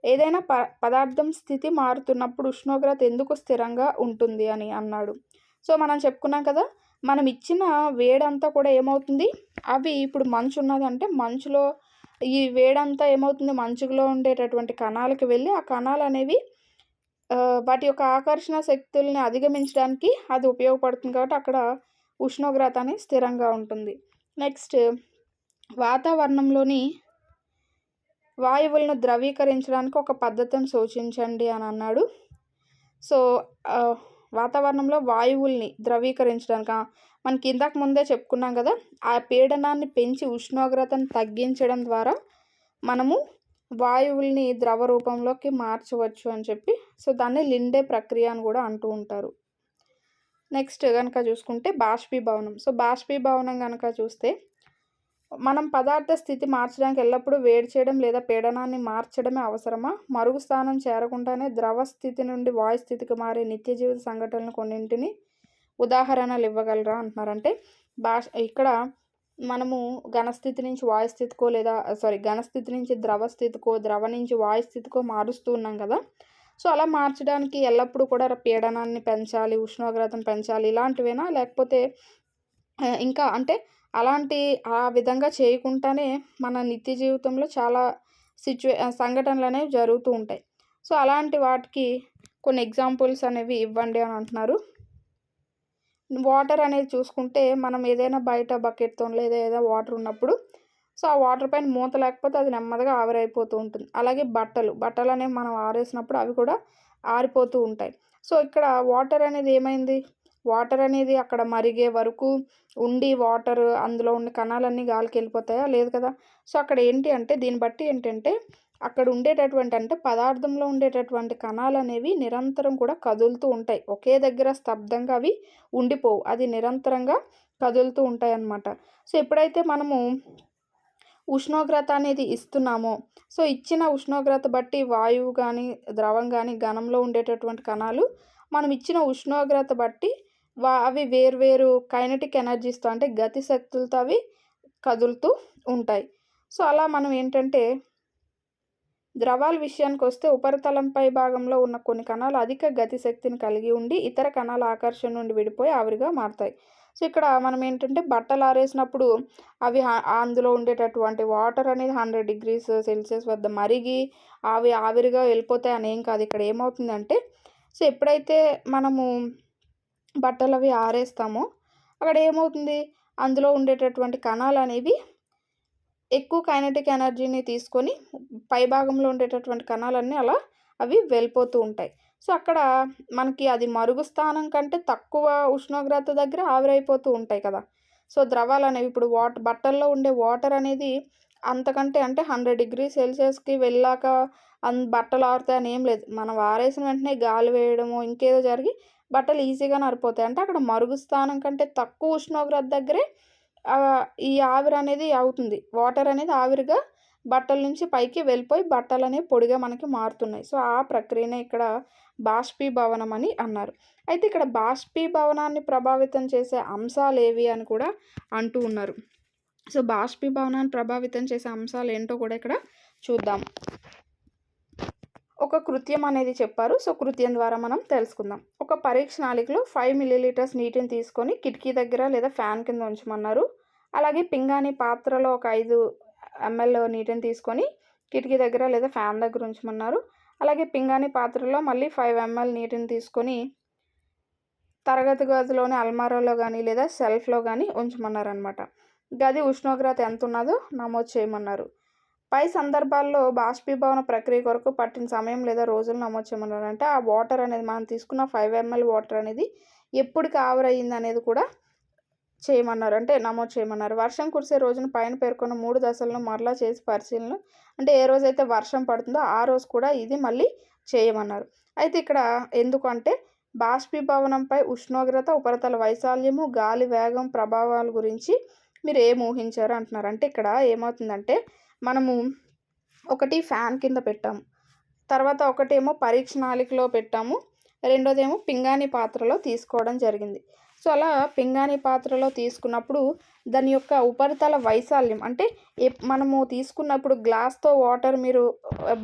Speaker 1: ఏదైనా పదార్థం స్థితి మారుతున్నప్పుడు ఉష్ణోగ్రత ఎందుకు స్థిరంగా ఉంటుంది అని అన్నాడు. సో మనం చెప్పుకున్నాం కదా, మనం ఇచ్చిన వేడంతా కూడా ఏమవుతుంది, అవి ఇప్పుడు మంచు ఉన్నదంటే మంచులో ఈ వేడంతా ఏమవుతుంది, మంచులో ఉండేటటువంటి కణాలకు వెళ్ళి ఆ కణాలు అనేవి వాటి యొక్క ఆకర్షణ శక్తుల్ని అధిగమించడానికి అది ఉపయోగపడుతుంది. కాబట్టి అక్కడ ఉష్ణోగ్రత అనేది స్థిరంగా ఉంటుంది. నెక్స్ట్, వాతావరణంలోని వాయువులను ద్రవీకరించడానికి ఒక పద్ధతిని సూచించండి అని అన్నాడు. సో వాతావరణంలో వాయువుల్ని ద్రవీకరించడానికి మనకి ఇందాక ముందే చెప్పుకున్నాం కదా, ఆ పీడనాన్ని పెంచి ఉష్ణోగ్రతను తగ్గించడం ద్వారా మనము వాయువుల్ని ద్రవ రూపంలోకి మార్చవచ్చు అని చెప్పి, సో దాన్ని లిండే ప్రక్రియ అని కూడా అంటూ ఉంటారు. నెక్స్ట్ కనుక చూసుకుంటే బాష్పీభవనం. సో బాష్పీభవనం కనుక చూస్తే మనం పదార్థ స్థితి మార్చడానికి ఎల్లప్పుడూ వేడి చేయడం లేదా పీడనాన్ని మార్చడమే అవసరమా? మరుగు స్థానం చేరకుండానే ద్రవ స్థితి నుండి వాయు స్థితికి మారే నిత్య జీవిత సంఘటనలు కొన్నింటిని ఉదాహరణలు ఇవ్వగలరా అంటున్నారు. అంటే ఇక్కడ మనము ఘనస్థితి నుంచి వాయుస్థితికో లేదా ఘనస్థితి నుంచి ద్రవ స్థితికో, ద్రవ నుంచి వాయుస్థితికో మారుస్తూ ఉన్నాం కదా. సో అలా మార్చడానికి ఎల్లప్పుడూ కూడా పీడనాన్ని పెంచాలి, ఉష్ణోగ్రతను పెంచాలి ఇలాంటివేనా, లేకపోతే ఇంకా అంటే అలాంటి ఆ విధంగా చేయకుండానే మన నిత్య జీవితంలో చాలా సంఘటనలు అనేవి జరుగుతూ ఉంటాయి. సో అలాంటి వాటికి కొన్ని ఎగ్జాంపుల్స్ అనేవి ఇవ్వండి అని అంటున్నారు. వాటర్ అనేది చూసుకుంటే మనం ఏదైనా బయట బకెట్తో లేదా ఏదైనా వాటర్ ఉన్నప్పుడు సో ఆ వాటర్ పైన మూత లేకపోతే అది నెమ్మదిగా ఆవిరైపోతూ ఉంటుంది. అలాగే బట్టలు అనేవి మనం ఆరేసినప్పుడు అవి కూడా ఆరిపోతూ ఉంటాయి. సో ఇక్కడ వాటర్ అనేది ఏమైంది, వాటర్ అనేది అక్కడ మరిగే వరకు ఉండి వాటర్ అందులో ఉన్న కణాలన్నీ గాలికి వెళ్ళిపోతాయా? లేదు కదా. సో అక్కడ ఏంటి అంటే దీన్ని బట్టి ఏంటంటే అక్కడ ఉండేటటువంటి అంటే పదార్థంలో ఉండేటటువంటి కణాలు అనేవి నిరంతరం కూడా కదులుతూ ఉంటాయి. ఒకే దగ్గర స్తబ్దంగా అవి ఉండిపోవు, అది నిరంతరంగా కదులుతూ ఉంటాయి అన్నమాట. సో ఎప్పుడైతే మనము ఉష్ణోగ్రత అనేది ఇస్తున్నామో, సో ఇచ్చిన ఉష్ణోగ్రత బట్టి వాయువు కానీ ద్రవం కానీ ఘనంలో ఉండేటటువంటి కణాలు మనం ఇచ్చిన ఉష్ణోగ్రత బట్టి అవి వేర్వేరు కైనెటిక్ ఎనర్జీస్తో అంటే గతి శక్తులతో అవి కదులుతూ ఉంటాయి. సో అలా మనం ఏంటంటే ద్రవాల విషయానికి వస్తే ఉపరితలంపై భాగంలో ఉన్న కొన్ని కణాలు అధిక గతి శక్తిని కలిగి ఉండి ఇతర కణాల ఆకర్షణ నుండి విడిపోయి ఆవిరిగా మారుతాయి. సో ఇక్కడ మనం ఏంటంటే బట్టలు ఆరేసినప్పుడు అవి అందులో ఉండేటటువంటి వాటర్ అనేది 100 డిగ్రీస్ సెల్సియస్ వద్ద మరిగి అవి ఆవిరిగా వెళ్ళిపోతాయి అని ఏం కాదు. ఇక్కడ ఏమవుతుందంటే సో ఎప్పుడైతే మనము బట్టలు అవి ఆరేస్తామో అక్కడ ఏమవుతుంది, అందులో ఉండేటటువంటి కణాలు అనేవి ఎక్కువ కైనెటిక్ ఎనర్జీని తీసుకొని పైభాగంలో ఉండేటటువంటి కణాలన్నీ అలా అవి వెళ్ళిపోతూ ఉంటాయి. సో అక్కడ మనకి అది మరుగు స్థానం కంటే తక్కువ ఉష్ణోగ్రత దగ్గర ఆవిరైపోతూ ఉంటాయి కదా. సో ద్రవాలు అనేవి ఇప్పుడు బట్టల్లో ఉండే వాటర్ అనేది అంతకంటే అంటే 100 డిగ్రీ సెల్సియస్కి వెళ్ళాక బట్టలు ఆరుతాయని ఏం లేదు. మనం ఆరేసిన వెంటనే గాలి వేయడము ఇంకేదో జరిగి బట్టలు ఈజీగా ఆరిపోతాయి. అంటే అక్కడ మరుగు స్థానం కంటే తక్కువ ఉష్ణోగ్రత దగ్గరే ఈ ఆవిరి అనేది అవుతుంది. వాటర్ అనేది ఆవిరిగా బట్టల నుంచి పైకి వెళ్ళిపోయి బట్టలు అనేవి పొడిగా మనకి మారుతున్నాయి. సో ఆ ప్రక్రియనే ఇక్కడ బాష్పీభవనం అని అన్నారు. అయితే ఇక్కడ బాష్పీభవనాన్ని ప్రభావితం చేసే అంశాలు ఏవి అని కూడా అంటూ ఉన్నారు. సో బాష్పీభవనాన్ని ప్రభావితం చేసే అంశాలు ఏంటో కూడా ఇక్కడ చూద్దాం. ఒక కృత్యం అనేది చెప్పారు. సో కృత్యం ద్వారా మనం తెలుసుకుందాం. ఒక పరీక్ష నాళికలో 5 మిల్లీలీటర్స్ నీటిని తీసుకొని కిటికీ దగ్గర లేదా ఫ్యాన్ కింద ఉంచమన్నారు. అలాగే పింగాణి పాత్రలో ఒక 5 ml నీటిని తీసుకొని కిటికీ దగ్గర లేదా ఫ్యాన్ దగ్గర ఉంచమన్నారు. అలాగే పింగాణి పాత్రలో మళ్ళీ 5 ml నీటిని తీసుకొని తరగతి గదిలోని అల్మారాలో కానీ లేదా షెల్ఫ్లో కానీ ఉంచమన్నారనమాట. గది ఉష్ణోగ్రత ఎంత ఉన్నదో నమోదు చేయమన్నారు. పై సందర్భాల్లో బాష్పీభవన ప్రక్రియ కొరకు పట్టిన సమయం లేదా రోజులు నమోదు చేయమన్నారు. అంటే ఆ వాటర్ అనేది మనం తీసుకున్న 5 ml వాటర్ అనేది ఎప్పటికి ఆవిరయ్యింది అనేది కూడా చేయమన్నారు, అంటే నమోదు చేయమన్నారు. వర్షం కురిసే రోజున పైన పేర్కొన్న 3 దశలను మరలా చేసి పరిశీలన, అంటే ఏ రోజైతే వర్షం పడుతుందో ఆ రోజు కూడా ఇది మళ్ళీ చేయమన్నారు. అయితే ఇక్కడ ఎందుకంటే బాష్పీభవనంపై ఉష్ణోగ్రత, ఉపరితల వైశాల్యము, గాలి వేగం ప్రభావాల గురించి మీరు ఏం ఊహించారు అంటున్నారు. అంటే ఇక్కడ ఏమవుతుందంటే మనము ఒకటి ఫ్యాన్ కింద పెట్టాము, తర్వాత ఒకటేమో పరీక్ష నాళికలో పెట్టాము, రెండోదేమో పింగాణి పాత్రలో తీసుకోవడం జరిగింది. సో అలా పింగాణీ పాత్రలో తీసుకున్నప్పుడు దాని యొక్క ఉపరితల వైశాల్యం అంటే మనము తీసుకున్నప్పుడు గ్లాస్‌తో వాటర్ మీరు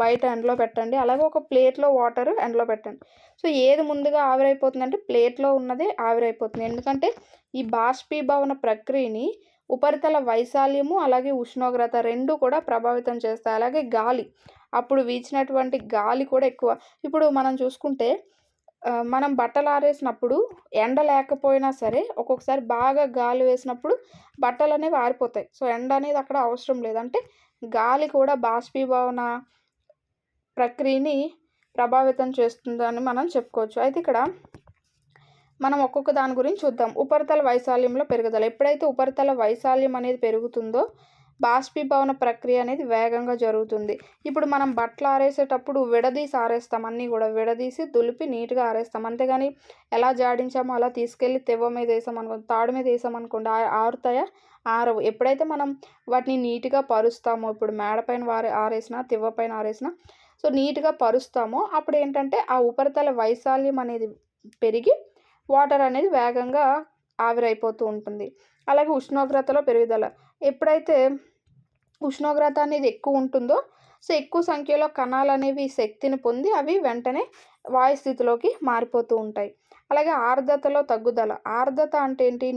Speaker 1: బయట ఎండలో పెట్టండి. అలాగే ఒక ప్లేట్‌లో వాటర్ ఎండలో పెట్టండి. సో ఏది ముందుగా ఆవిరైపోతుందంటే ప్లేట్‌లో ఉన్నదే ఆవిరైపోతుంది. ఎందుకంటే ఈ బాష్పీభవన ప్రక్రియని ఉపరితల వైశాల్యము, అలాగే ఉష్ణోగ్రత 2 కూడా ప్రభావితం చేస్తాయి. అలాగే గాలి, అప్పుడు వీచినటువంటి గాలి కూడా ఎక్కువ. ఇప్పుడు మనం చూసుకుంటే మనం బట్టలు ఆరేసినప్పుడు ఎండ లేకపోయినా సరే ఒక్కొక్కసారి బాగా గాలి వేసినప్పుడు బట్టలనేవి ఆరిపోతాయి. సో ఎండ అనేది అక్కడ అవసరం లేదు. అంటే గాలి కూడా బాష్పీభవన ప్రక్రియని ప్రభావితం చేస్తుందని మనం చెప్పుకోవచ్చు. అయితే ఇక్కడ మనం ఒక్కొక్క దాని గురించి చూద్దాం. ఉపరితల వైశాల్యంలో పెరుగుదల. ఎప్పుడైతే ఉపరితల వైశాల్యం అనేది పెరుగుతుందో బాష్పీభవన ప్రక్రియ అనేది వేగంగా జరుగుతుంది. ఇప్పుడు మనం బట్టలు ఆరేసేటప్పుడు విడదీసి ఆరేస్తాం. అన్నీ కూడా విడదీసి దులిపి నీట్‌గా ఆరేస్తాం. అంతేగాని ఎలా జాడించామో అలా తీసుకెళ్ళి తెవ్వ మీద ఏసామనుకోండి, తాడు మీద ఏసామనుకోండి ఆరుతాయా? ఆరవు. ఎప్పుడైతే మనం వాటిని నీట్‌గా పరుస్తామో, ఇప్పుడు మేడ పైన ఆరేసినా, తివ్వ పైన ఆరేసినా సో నీట్‌గా పరుస్తామో అప్పుడేంటంటే ఆ ఉపరితల వైశాల్యం అనేది పెరిగి వాటర్ అనేది వేగంగా ఆవిరైపోతూ ఉంటుంది. అలాగే ఉష్ణోగ్రతలో పెరుగుదల. ఎప్పుడైతే ఉష్ణోగ్రత అనేది ఎక్కువ ఉంటుందో సో ఎక్కువ సంఖ్యలో కణాలనేవి శక్తిని పొంది అవి వెంటనే వాయు స్థితిలోకి మారిపోతూ ఉంటాయి. అలాగే ఆర్ద్రతలో తగ్గుదల. ఆర్ద్రత అంటే ఏంటి?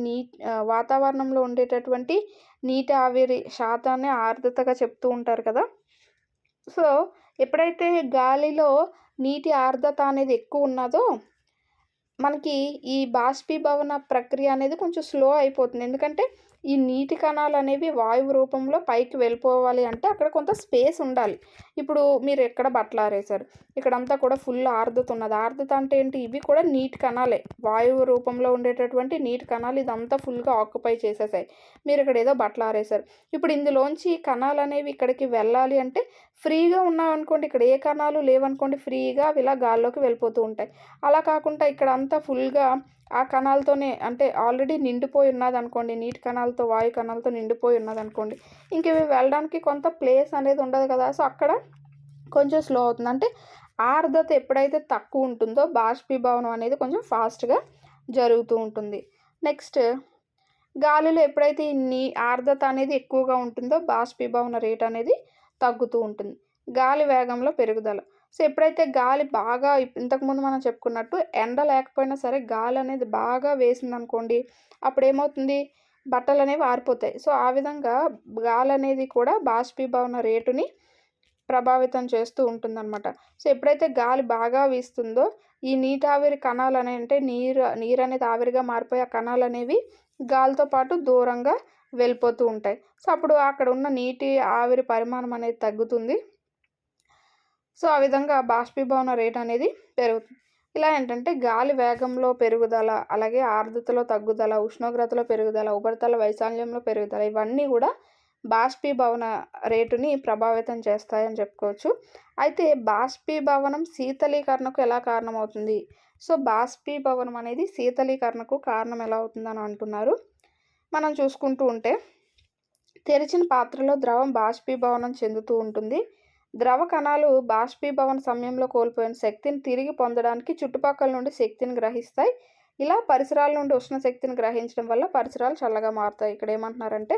Speaker 1: వాతావరణంలో ఉండేటటువంటి నీటి ఆవిరి శాతాన్ని ఆర్ద్రతగా చెప్తూ ఉంటారు కదా! సో ఎప్పుడైతే గాలిలో నీటి ఆర్ద్రత అనేది ఎక్కువ ఉన్నదో మనకి ఈ బాష్పీభవన ప్రక్రియ అనేది కొంచెం స్లో అయిపోతుంది. ఎందుకంటే ఈ నీటి కణాలనేవి వాయువు రూపంలో పైకి వెళ్ళిపోవాలి అంటే అక్కడ కొంత స్పేస్ ఉండాలి. ఇప్పుడు మీరు ఎక్కడ బట్టలు ఆరేశారు. ఇక్కడంతా కూడా ఫుల్ ఆర్ద్రత ఉన్నది. ఆర్ద్రత అంటే ఏంటి? ఇవి కూడా నీటి కణాలే. వాయువు రూపంలో ఉండేటటువంటి నీటి కణాలు ఇదంతా ఫుల్‌గా ఆక్యుపై చేసేసాయి. మీరు ఇక్కడ ఏదో బట్టలు ఆరేశారు. ఇప్పుడు ఇందులోంచి కణాలనేవి ఇక్కడికి వెళ్ళాలి అంటే ఫ్రీగా ఉన్నామనుకోండి, ఇక్కడ ఏ కణాలు లేవనుకోండి, ఫ్రీగా అవి ఇలా గాల్లోకి వెళ్ళిపోతూ ఉంటాయి. అలా కాకుండా ఇక్కడంతా ఫుల్‌గా ఆ కణాలతోనే అంటే ఆల్రెడీ నిండిపోయి ఉన్నదనుకోండి, నీటి కణాలతో, వాయు కణాలతో నిండిపోయి ఉన్నదనుకోండి, ఇంక ఇవి వెళ్ళడానికి కొంత ప్లేస్ అనేది ఉండదు కదా! సో అక్కడ కొంచెం స్లో అవుతుంది. అంటే ఆర్ద్రత ఎప్పుడైతే తక్కువ ఉంటుందో బాష్పీభవనం అనేది కొంచెం ఫాస్ట్‌గా జరుగుతూ ఉంటుంది. నెక్స్ట్ గాలిలో ఎప్పుడైతే ఆర్ద్రత అనేది ఎక్కువగా ఉంటుందో బాష్పీభవన రేట్ అనేది తగ్గుతూ ఉంటుంది. గాలి వేగంలో పెరుగుదల. సో ఎప్పుడైతే గాలి బాగా ఇంతకుముందు మనం చెప్పుకున్నట్టు ఎండ లేకపోయినా సరే గాలి అనేది బాగా వేసిందనుకోండి, అప్పుడేమవుతుంది? బట్టలనేవి ఆరిపోతాయి. సో ఆ విధంగా గాలి అనేది కూడా బాష్పీభవన రేటుని ప్రభావితం చేస్తూ ఉంటుందన్నమాట. సో ఎప్పుడైతే గాలి బాగా వీస్తుందో ఈ నీటావిరి కణాలనే అంటే నీరనేది ఆవిరిగా మారిపోయి ఆ కణాలనేవి గాలితో పాటు దూరంగా వెళ్ళిపోతూ ఉంటాయి. సో అప్పుడు అక్కడ ఉన్న నీటి ఆవిరి పరిమాణం అనేది తగ్గుతుంది. సో ఆ విధంగా బాష్పీభవన రేట్ అనేది పెరుగుతుంది. ఇలా ఏంటంటే గాలి వేగంలో పెరుగుదల, అలాగే ఆర్ద్రతలో తగ్గుదల, ఉష్ణోగ్రతలో పెరుగుదల, ఉపరితల వైశాల్యంలో పెరుగుదల ఇవన్నీ కూడా బాష్పీభవన రేటుని ప్రభావితం చేస్తాయని చెప్పుకోవచ్చు. అయితే బాష్పీభవనం శీతలీకరణకు ఎలా కారణమవుతుంది? సో బాష్పీభవనం అనేది శీతలీకరణకు కారణం ఎలా అవుతుందని అంటున్నారు. మనం చూసుకుంటూ ఉంటే తెరిచిన పాత్రలో ద్రవం బాష్పీభవనం చెందుతూ ఉంటుంది. ద్రవ కణాలు బాష్పీభవన సమయంలో కోల్పోయిన శక్తిని తిరిగి పొందడానికి చుట్టుపక్కల నుండి శక్తిని గ్రహిస్తాయి. ఇలా పరిసరాల నుండి ఉష్ణ శక్తిని గ్రహించడం వల్ల పరిసరాలు చల్లగా మారుతాయి. ఇక్కడ ఏమంటున్నారంటే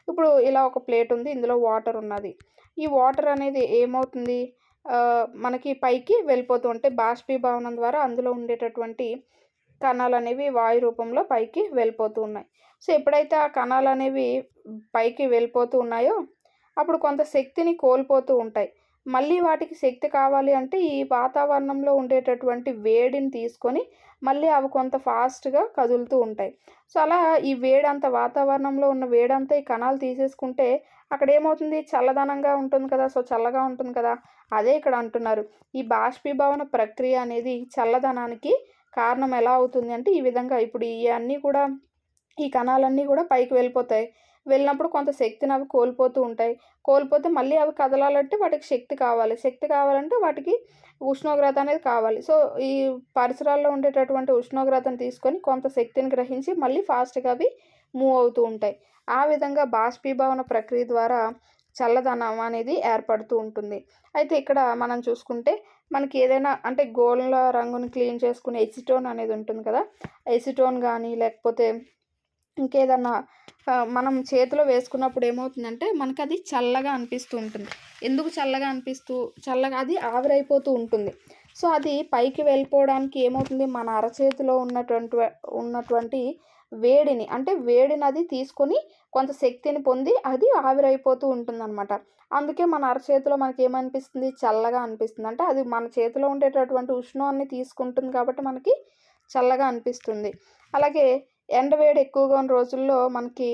Speaker 1: ఇప్పుడు ఇలా ఒక ప్లేట్ ఉంది. ఇందులో వాటర్ ఉన్నది. ఈ వాటర్ అనేది ఏమవుతుంది? మనకి పైకి వెళ్ళిపోతూ ఉంటే బాష్పీభవనం ద్వారా అందులో ఉండేటటువంటి కణాలనేవి వాయు రూపంలో పైకి వెళ్ళిపోతూ ఉన్నాయి. సో ఎప్పుడైతే ఆ కణాలనేవి పైకి వెళ్ళిపోతూ ఉన్నాయో అప్పుడు కొంత శక్తిని కోల్పోతూ ఉంటాయి. మళ్ళీ వాటికి శక్తి కావాలి అంటే ఈ వాతావరణంలో ఉండేటటువంటి వేడిని తీసుకొని మళ్ళీ అవి కొంత ఫాస్ట్‌గా కదులుతూ ఉంటాయి. సో అలా ఈ వేడంతా వాతావరణంలో ఉన్న వేడంతా ఈ కణాలు తీసేసుకుంటే అక్కడేమవుతుంది? చల్లదనంగా ఉంటుంది కదా! సో చల్లగా ఉంటుంది కదా! అదే ఇక్కడ అంటున్నారు. ఈ బాష్పీభవన ప్రక్రియ అనేది చల్లదనానికి కారణం ఎలా అవుతుంది అంటే ఈ విధంగా ఇప్పుడు ఇయన్నీ కూడా ఈ కణాలన్నీ కూడా పైకి వెళ్ళిపోతాయి. వెళ్ళినప్పుడు కొంత శక్తిని అవి కోల్పోతూ ఉంటాయి. కోల్పోతే మళ్ళీ అవి కదలాలంటే వాటికి శక్తి కావాలి. శక్తి కావాలంటే వాటికి ఉష్ణోగ్రత అనేది కావాలి. సో ఈ పరిసరాల్లో ఉండేటటువంటి ఉష్ణోగ్రతను తీసుకొని కొంత శక్తిని గ్రహించి మళ్ళీ ఫాస్ట్‌గా అవి మూవ్ అవుతూ ఉంటాయి. ఆ విధంగా బాష్పీభవన ప్రక్రియ ద్వారా చల్లదనం అనేది ఏర్పడుతూ ఉంటుంది. అయితే ఇక్కడ మనం చూసుకుంటే మనకి ఏదైనా అంటే గోళ్ళ రంగుని క్లీన్ చేసుకునే ఎసిటోన్ అనేది ఉంటుంది కదా, ఎసిటోన్ కానీ లేకపోతే ఇంకేదన్నా మనం చేతిలో వేసుకున్నప్పుడు ఏమవుతుందంటే మనకి అది చల్లగా అనిపిస్తూ ఉంటుంది. ఎందుకు చల్లగా అది ఆవిరైపోతూ ఉంటుంది. సో అది పైకి వెళ్ళిపోవడానికి ఏమవుతుంది, మన అరచేతిలో ఉన్నటువంటి వేడిని అంటే వేడిని అది తీసుకొని కొంత శక్తిని పొంది అది ఆవిరైపోతూ ఉంటుందన్నమాట. అందుకే మన అరచేతిలో మనకేమనిపిస్తుంది, చల్లగా అనిపిస్తుంది. అంటే అది మన చేతిలో ఉండేటటువంటి ఉష్ణాన్ని తీసుకుంటుంది కాబట్టి మనకి చల్లగా అనిపిస్తుంది. అలాగే ఎండవేడి ఎక్కువగా ఉన్న రోజుల్లో మనకి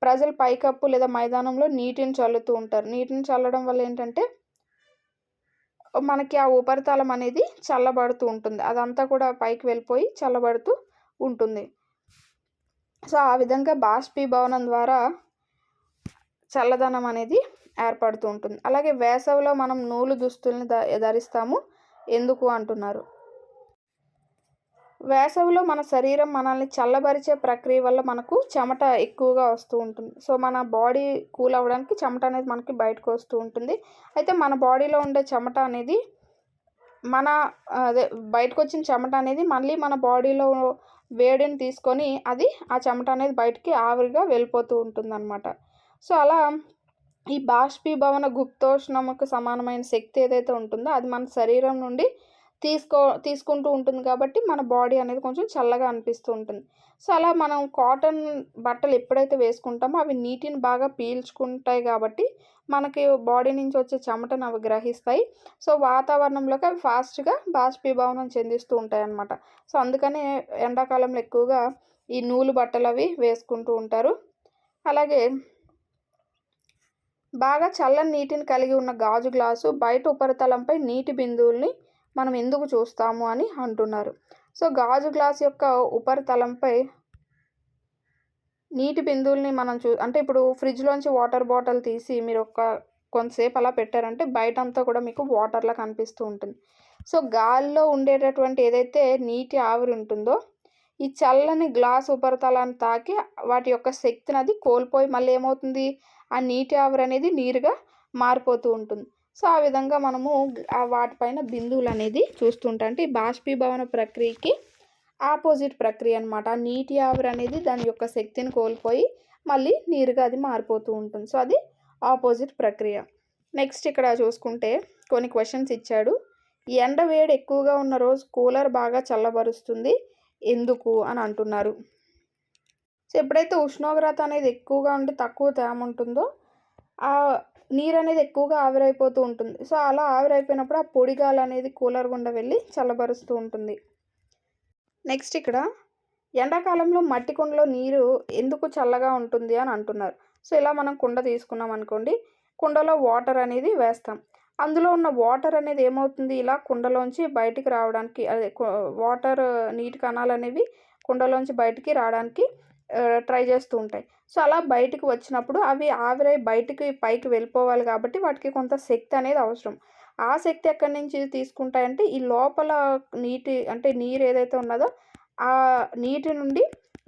Speaker 1: ప్రజలు పైకప్పు లేదా మైదానంలో నీటిని చల్లుతూ ఉంటారు. నీటిని చల్లడం వల్ల ఏంటంటే మనకి ఆ ఉపరితలం అనేది చల్లబడుతూ ఉంటుంది. అదంతా కూడా పైకి వెళ్ళిపోయి చల్లబడుతూ ఉంటుంది. సో ఆ విధంగా బాష్పీభవనం ద్వారా చల్లదనం అనేది ఏర్పడుతూ ఉంటుంది. అలాగే వేసవిలో మనం నూలు దుస్తుల్ని ధరిస్తాము. ఎందుకు అంటున్నారు. వేసవిలో మన శరీరం మనల్ని చల్లబరిచే ప్రక్రియ వల్ల మనకు చెమట ఎక్కువగా వస్తూ ఉంటుంది. సో మన బాడీ కూల్ అవ్వడానికి చెమట అనేది మనకి బయటకు వస్తూ ఉంటుంది. అయితే మన బాడీలో ఉండే చెమట అనేది బయటకు వచ్చిన చెమట అనేది మళ్ళీ మన బాడీలో వేడిని తీసుకొని అది ఆ చెమట అనేది బయటికి ఆవిరిగా వెళ్ళిపోతూ ఉంటుందన్నమాట. సో అలా ఈ బాష్పీభవన గుప్తోష్ణముకు సమానమైన శక్తి ఏదైతే ఉంటుందో అది మన శరీరం నుండి తీసుకుంటూ ఉంటుంది కాబట్టి మన బాడీ అనేది కొంచెం చల్లగా అనిపిస్తూ ఉంటుంది. సో అలా మనం కాటన్ బట్టలు ఎప్పుడైతే వేసుకుంటామో అవి నీటిని బాగా పీల్చుకుంటాయి కాబట్టి మనకి బాడీ నుంచి వచ్చే చెమటను అవి గ్రహిస్తాయి. సో వాతావరణంలోకి అవి ఫాస్ట్గా బాష్పీభవనం చెందిస్తూ ఉంటాయి అన్నమాట. సో అందుకనే ఎండాకాలంలో ఎక్కువగా ఈ నూలు బట్టలు అవి వేసుకుంటూ ఉంటారు. అలాగే బాగా చల్లని నీటిని కలిగి ఉన్న గాజు గ్లాసు బయట ఉపరితలంపై నీటి బిందువుల్ని మనం ఎందుకు చూస్తాము అని అంటున్నారు. సో గాజు గ్లాస్ యొక్క ఉపరితలంపై నీటి బిందువుల్ని మనం అంటే ఇప్పుడు ఫ్రిడ్జ్లోంచి వాటర్ బాటిల్ తీసి మీరు కొంతసేపు అలా పెట్టారంటే బయటంతా కూడా మీకు వాటర్లా కనిపిస్తూ ఉంటుంది. సో గాలిలో ఉండేటటువంటి ఏదైతే నీటి ఆవిరి ఉంటుందో ఈ చల్లని గ్లాస్ ఉపరితలాన్ని తాకి వాటి యొక్క శక్తిని అది కోల్పోయి మళ్ళీ ఏమవుతుంది, ఆ నీటి ఆవిరి అనేది నీరుగా మారిపోతూ ఉంటుంది. సో ఆ విధంగా మనము వాటిపైన బిందువులు అనేది చూస్తుంటాం. అంటే ఈ బాష్పీభవన ప్రక్రియకి ఆపోజిట్ ప్రక్రియ అనమాట. నీటి ఆవిరి అనేది దాని యొక్క శక్తిని కోల్పోయి మళ్ళీ నీరుగా అది మారిపోతూ ఉంటుంది. సో అది ఆపోజిట్ ప్రక్రియ. నెక్స్ట్ ఇక్కడ చూసుకుంటే కొన్ని క్వశ్చన్స్ ఇచ్చాడు. ఎండ వేడి ఎక్కువగా ఉన్న రోజు కూలర్ బాగా చల్లబరుస్తుంది ఎందుకు అని అంటున్నారు. సో ఎప్పుడైతే ఉష్ణోగ్రత అనేది ఎక్కువగా ఉండి తక్కువ తేమ ఉంటుందో ఆ నీరు అనేది ఎక్కువగా ఆవిరైపోతూ ఉంటుంది. సో అలా ఆవిరైపోయినప్పుడు ఆ పొడి గాలి అనేది కూలర్ గుండా వెళ్ళి చల్లబరుస్తూ ఉంటుంది. నెక్స్ట్ ఇక్కడ ఎండాకాలంలో మట్టి కుండలో నీరు ఎందుకు చల్లగా ఉంటుంది అని అంటున్నారు. సో ఇలా మనం కుండ తీసుకున్నాం అనుకోండి, కుండలో వాటర్ అనేది వేస్తాం. అందులో ఉన్న వాటర్ అనేది ఏమవుతుంది, ఇలా కుండలోంచి బయటికి రావడానికి వాటర్ నీటి కణాలు అనేవి కుండలోంచి బయటికి రావడానికి ట్రై చేస్తూ ఉంటాయి. సో అలా బయటికి వచ్చినప్పుడు అవి ఆవిరై బయటికి పైకి వెళ్ళిపోవాలి కాబట్టి వాటికి కొంత శక్తి అనేది అవసరం. ఆ శక్తి ఎక్కడి నుంచి తీసుకుంటాయంటే ఈ లోపల నీరు ఏదైతే ఉన్నదో ఆ నీటి నుండి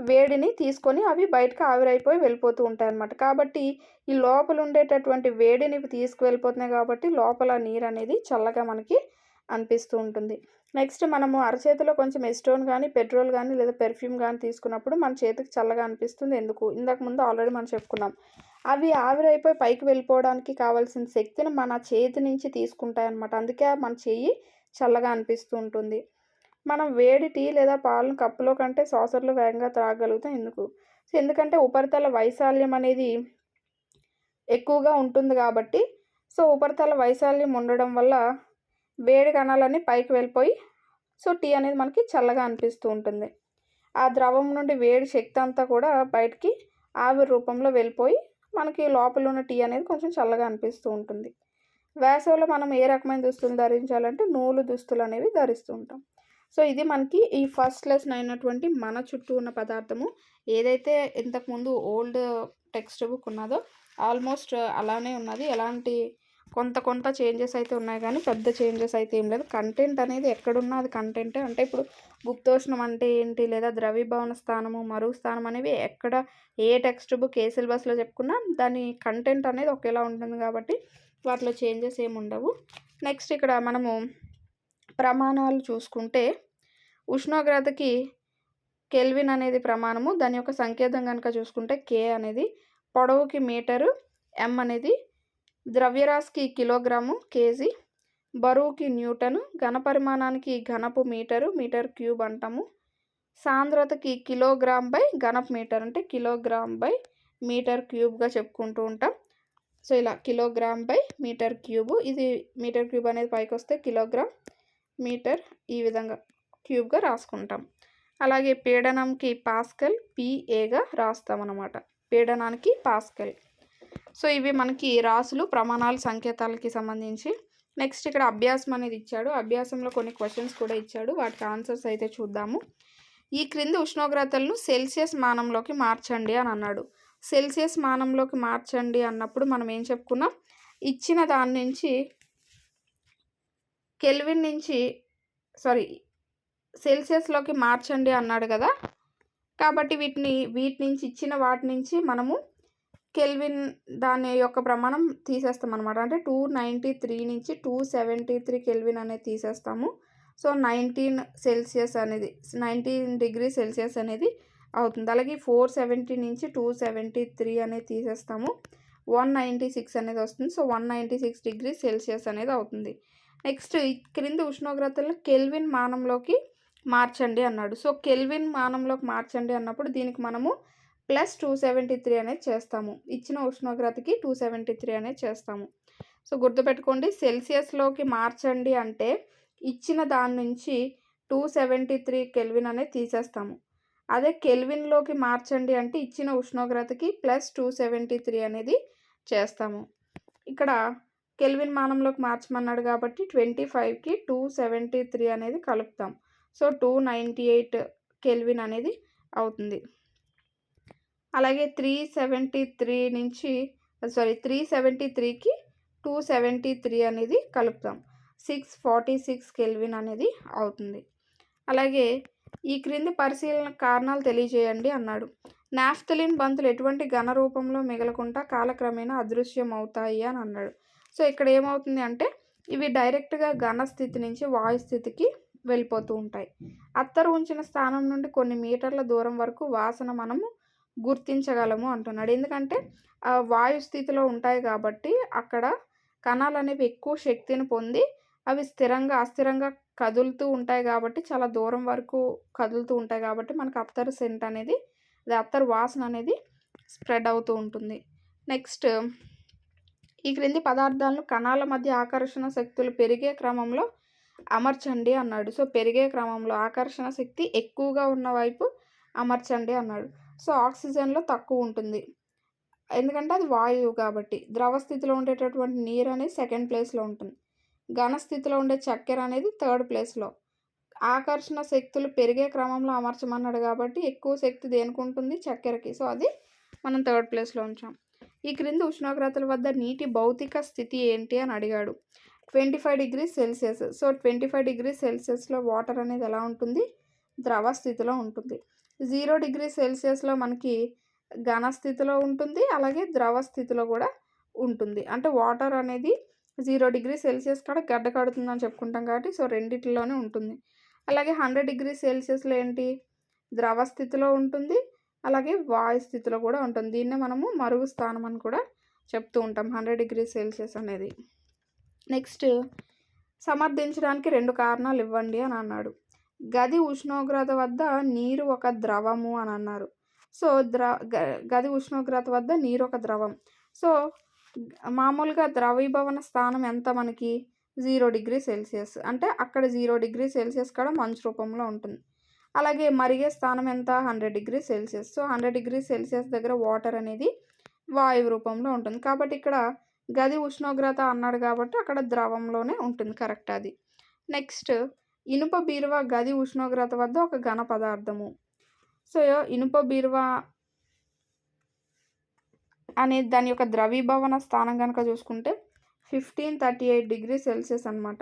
Speaker 1: వేడిని తీసుకొని అవి బయటకు ఆవిరైపోయి వెళ్ళిపోతూ ఉంటాయి అన్నమాట. కాబట్టి ఈ లోపల ఉండేటటువంటి వేడిని తీసుకువెళ్ళిపోతున్నాయి కాబట్టి లోపల నీరు అనేది చల్లగా మనకి అనిపిస్తూ ఉంటుంది. నెక్స్ట్ మనము అరచేతిలో కొంచెం ఎసిటోన్ కానీ పెట్రోల్ కానీ లేదా పెర్ఫ్యూమ్ కానీ తీసుకున్నప్పుడు మన చేతికి చల్లగా అనిపిస్తుంది ఎందుకు, ఇంతకు ముందు ఆల్రెడీ మనం చెప్పుకున్నాం. అవి ఆవిరైపోయి పైకి వెళ్ళిపోవడానికి కావాల్సిన శక్తిని మన చేతి నుంచి తీసుకుంటాయి అన్నమాట. అందుకే మన చెయ్యి చల్లగా అనిపిస్తూ ఉంటుంది. మనం వేడి టీ లేదా పాలను కప్పులో కంటే సాసర్లో వేగంగా త్రాగలుగుతాం ఎందుకు. సో ఎందుకంటే ఉపరితల వైశాల్యం అనేది ఎక్కువగా ఉంటుంది కాబట్టి. సో ఉపరితల వైశాల్యం ఉండడం వల్ల వేడి కణాలన్నీ పైకి వెళ్ళిపోయి సో టీ అనేది మనకి చల్లగా అనిపిస్తూ ఉంటుంది. ఆ ద్రవం నుండి వేడి శక్తి అంతా కూడా బయటికి ఆవిరి రూపంలో వెళ్ళిపోయి మనకి లోపల ఉన్న టీ అనేది కొంచెం చల్లగా అనిపిస్తూ ఉంటుంది. వేసవిలో మనం ఏ రకమైన దుస్తులు ధరించాలంటే నూలు దుస్తులు అనేవి ధరిస్తూ ఉంటాం. సో ఇది మనకి ఈ ఫస్ట్ లెసన్ అయినటువంటి మన చుట్టూ ఉన్న పదార్థము ఏదైతే ఇంతకుముందు ఓల్డ్ టెక్స్ట్ బుక్ ఉన్నదో ఆల్మోస్ట్ అలానే ఉన్నది. ఎలాంటి కొంత చేంజెస్ అయితే ఉన్నాయి కానీ పెద్ద చేంజెస్ అయితే ఏం లేదు. కంటెంట్ అనేది ఎక్కడున్నా అది కంటెంటే. అంటే ఇప్పుడు గుప్తోష్ణం అంటే ఏంటి లేదా ద్రవీభవన స్థానము మరుగు స్థానం అనేవి ఎక్కడ ఏ టెక్స్ట్ బుక్ ఏ సిలబస్లో చెప్పుకున్నా దాని కంటెంట్ అనేది ఒకేలా ఉంటుంది కాబట్టి వాటిలో చేంజెస్ ఏమి ఉండవు. నెక్స్ట్ ఇక్కడ మనము ప్రమాణాలు చూసుకుంటే ఉష్ణోగ్రతకి కెల్విన్ అనేది ప్రమాణము. దాని యొక్క సంకేతం కనుక చూసుకుంటే K అనేది, పొడవుకి మీటరు, M అనేది, ద్రవ్యరాశికి కిలోగ్రాము కేజీ, బరువుకి న్యూటను, ఘనపరిమాణానికి ఘనపు మీటరు మీటర్ క్యూబ్ అంటాము, సాంద్రతకి కిలోగ్రామ్ బై ఘనపు మీటర్ అంటే కిలోగ్రామ్ బై మీటర్ క్యూబ్గా చెప్పుకుంటూ ఉంటాం. సో ఇలా కిలోగ్రామ్ బై మీటర్ క్యూబు, ఇది మీటర్ క్యూబ్ అనేది పైకి వస్తే కిలోగ్రామ్ మీటర్ ఈ విధంగా క్యూబ్గా రాసుకుంటాం. అలాగే పీడనంకి పాస్కల్ PAగా రాస్తాం అన్నమాట, పీడనానికి పాస్కల్. సో ఇవి మనకి రాసులు, ప్రమాణాలు, సంకేతాలకి సంబంధించి. నెక్స్ట్ ఇక్కడ అభ్యాసం అనేది ఇచ్చాడు. అభ్యాసంలో కొన్ని క్వశ్చన్స్ కూడా ఇచ్చాడు, వాటికి ఆన్సర్స్ అయితే చూద్దాము. ఈ క్రింది ఉష్ణోగ్రతలను సెల్సియస్ మానంలోకి మార్చండి అని అన్నాడు. సెల్సియస్ మానంలోకి మార్చండి అన్నప్పుడు మనం ఏం చెప్పుకున్నాం, ఇచ్చిన దాని నుంచి కెల్విన్ నుంచి సెల్సియస్లోకి మార్చండి అన్నాడు కదా. కాబట్టి వీటి నుంచి ఇచ్చిన వాటి నుంచి మనము కెల్విన్ దాని యొక్క ప్రమాణం తీసేస్తాం అనమాట. అంటే 293 నుంచి 273 కెల్విన్ అనేది తీసేస్తాము. సో 19 డిగ్రీ సెల్సియస్ అనేది అవుతుంది. అలాగే 470 నుంచి 273 అనేది తీసేస్తాము, 196 అనేది వస్తుంది. సో 196 డిగ్రీ సెల్సియస్ అనేది అవుతుంది. నెక్స్ట్ క్రింది ఉష్ణోగ్రతలను కెల్విన్ మానంలోకి మార్చండి అన్నాడు. సో కెల్విన్ మానంలోకి మార్చండి అన్నప్పుడు దీనికి మనము +273 అనేది చేస్తాము. ఇచ్చిన ఉష్ణోగ్రతకి 273 అనేది చేస్తాము. సో గుర్తుపెట్టుకోండి, సెల్సియస్లోకి మార్చండి అంటే ఇచ్చిన దాని నుంచి 273 కెల్విన్ అనేది తీసేస్తాము. అదే కెల్విన్లోకి మార్చండి అంటే ఇచ్చిన ఉష్ణోగ్రతకి +273 అనేది చేస్తాము. ఇక్కడ కెల్విన్ మానంలోకి మార్చమన్నాడు కాబట్టి 25కి 273 అనేది కలుపుతాం. సో 298 కెల్విన్ అనేది అవుతుంది. అలాగే 373కి 273 అనేది కలుపుతాం, 646 కెల్విన్ అనేది అవుతుంది. అలాగే ఈ క్రింది పరిశీలన కారణాలు తెలియజేయండి అన్నాడు. నాఫ్థలిన్ బంతులు ఎటువంటి ఘన రూపంలో మిగలకుండా కాలక్రమేణా అదృశ్యం అవుతాయి అని అన్నాడు. సో ఇక్కడ ఏమవుతుంది అంటే ఇవి డైరెక్ట్గా ఘన స్థితి నుంచి వాయు స్థితికి వెళ్ళిపోతూ ఉంటాయి. అత్తరు ఉంచిన స్థానం నుండి కొన్ని మీటర్ల దూరం వరకు వాసన మనము గుర్తించగలము అంటున్నాడు. ఎందుకంటే వాయు స్థితిలో ఉంటాయి కాబట్టి అక్కడ కణాలు అనేవి ఎక్కువ శక్తిని పొంది అవి అస్థిరంగా కదులుతూ ఉంటాయి కాబట్టి, చాలా దూరం వరకు కదులుతూ ఉంటాయి కాబట్టి మనకు అత్తరు సెంట్ అనేది, అత్తరు వాసన అనేది స్ప్రెడ్ అవుతూ ఉంటుంది. నెక్స్ట్ ఈ క్రింది పదార్థాలను కణాల మధ్య ఆకర్షణ శక్తులు పెరిగే క్రమంలో అమర్చండి అన్నాడు. సో పెరిగే క్రమంలో ఆకర్షణ శక్తి ఎక్కువగా ఉన్న వైపు అమర్చండి అన్నాడు. సో ఆక్సిజన్లో తక్కువ ఉంటుంది, ఎందుకంటే అది వాయువు కాబట్టి. ద్రవ స్థితిలో ఉండేటటువంటి నీరు అనేది సెకండ్ ప్లేస్లో ఉంటుంది. ఘన స్థితిలో ఉండే చక్కెర అనేది థర్డ్ ప్లేస్లో. ఆకర్షణ శక్తులు పెరిగే క్రమంలో అమర్చమన్నాడు కాబట్టి ఎక్కువ శక్తి దేనికి ఉంటుంది, చక్కెరకి. సో అది మనం థర్డ్ ప్లేస్లో ఉంచాం. ఈ క్రింది ఉష్ణోగ్రతల వద్ద నీటి భౌతిక స్థితి ఏంటి అని అడిగాడు. 25 డిగ్రీ సెల్సియస్. సో 25 డిగ్రీ సెల్సియస్లో వాటర్ అనేది ఎలా ఉంటుంది, ద్రవ స్థితిలో ఉంటుంది. 0 డిగ్రీ సెల్సియస్లో మనకి ఘన స్థితిలో ఉంటుంది, అలాగే ద్రవ స్థితిలో కూడా ఉంటుంది. అంటే వాటర్ అనేది 0 డిగ్రీ సెల్సియస్ కాడ గడ్డ కడుతుందని చెప్పుకుంటాం కాబట్టి సో రెండిటిలోనే ఉంటుంది. అలాగే 100 డిగ్రీ సెల్సియస్లో ఏంటి, ద్రవ స్థితిలో ఉంటుంది, అలాగే వాయు స్థితిలో కూడా ఉంటుంది. దీన్నే మనము మరుగు స్థానం అని కూడా చెప్తూ ఉంటాం 100 డిగ్రీ సెల్సియస్ అనేది. నెక్స్ట్ సమర్థించడానికి 2 కారణాలు ఇవ్వండి అని అన్నాడు. గది ఉష్ణోగ్రత వద్ద నీరు ఒక ద్రవము అని అన్నారు. సో గది ఉష్ణోగ్రత వద్ద నీరు ఒక ద్రవం. సో మామూలుగా ద్రవీభవన స్థానం ఎంత మనకి 0 డిగ్రీ సెల్సియస్, అంటే అక్కడ 0 డిగ్రీ సెల్సియస్ కూడా మంచు రూపంలో ఉంటుంది. అలాగే మరిగే స్థానం ఎంత, 100 degree Celsius. So 100 degree Celsius దగ్గర వాటర్ అనేది వాయువు రూపంలో ఉంటుంది. కాబట్టి ఇక్కడ గది ఉష్ణోగ్రత అన్నాడు కాబట్టి అక్కడ ద్రవంలోనే ఉంటుంది, కరెక్ట్ అది. నెక్స్ట్ ఇనుప బీరువా గది ఉష్ణోగ్రత వద్ద ఒక ఘన పదార్థము. సో ఇనుప బీరువా అనేది దాని యొక్క ద్రవీభవన స్థానం కనుక చూసుకుంటే 1538 డిగ్రీ సెల్సియస్ అనమాట.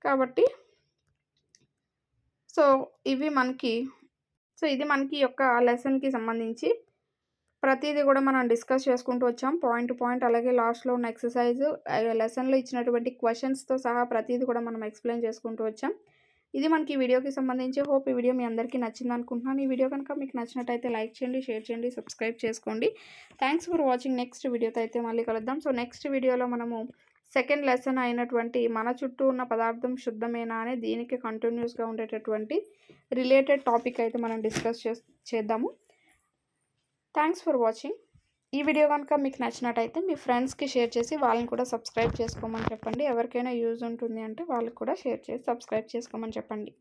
Speaker 1: కాబట్టి ఇది మనకి యొక్క లెసన్కి సంబంధించి ప్రతీది కూడా మనం డిస్కస్ చేసుకుంటూ వచ్చాం. Point to point. అలాగే లాస్ట్‌లో ఉన్న ఎక్సర్‌సైజ్ లెసన్‌లో ఇచ్చినటువంటి క్వెషన్స్‌తో సహా ప్రతీది కూడా మనం ఎక్స్‌ప్లెయిన్ చేసుకుంటూ వచ్చాం. ఇది మనకి ఈ వీడియోకి సంబంధించి. హోప్ ఈ వీడియో మీ అందరికీ నచ్చిందనుకుంటున్నాను. ఈ వీడియో కనుక మీకు నచ్చినట్టయితే లైక్ చేయండి, షేర్ చేయండి, సబ్స్క్రైబ్ చేసుకోండి. Thanks for watching. నెక్స్ట్ వీడియోతో అయితే మళ్ళీ కలుద్దాం. సో, నెక్స్ట్ వీడియోలో మనము సెకండ్ లెసన్ అయినటువంటి మన చుట్టూ ఉన్న పదార్థం శుద్ధమేనా అనే దీనికి కంటిన్యూస్‌గా ఉండేటటువంటి రిలేటెడ్ టాపిక్ అయితే మనం డిస్కస్ చేద్దాము. Thanks for watching. ఈ వీడియో కనుక మీకు నచ్చినట్టయితే మీ ఫ్రెండ్స్‌కి షేర్ చేసి వాళ్ళని కూడా సబ్స్క్రైబ్ చేసుకోమని చెప్పండి. ఎవరికైనా యూజ్ ఉంటుంది అంటే వాళ్ళకి కూడా షేర్ చేసి సబ్స్క్రైబ్ చేసుకోమని చెప్పండి.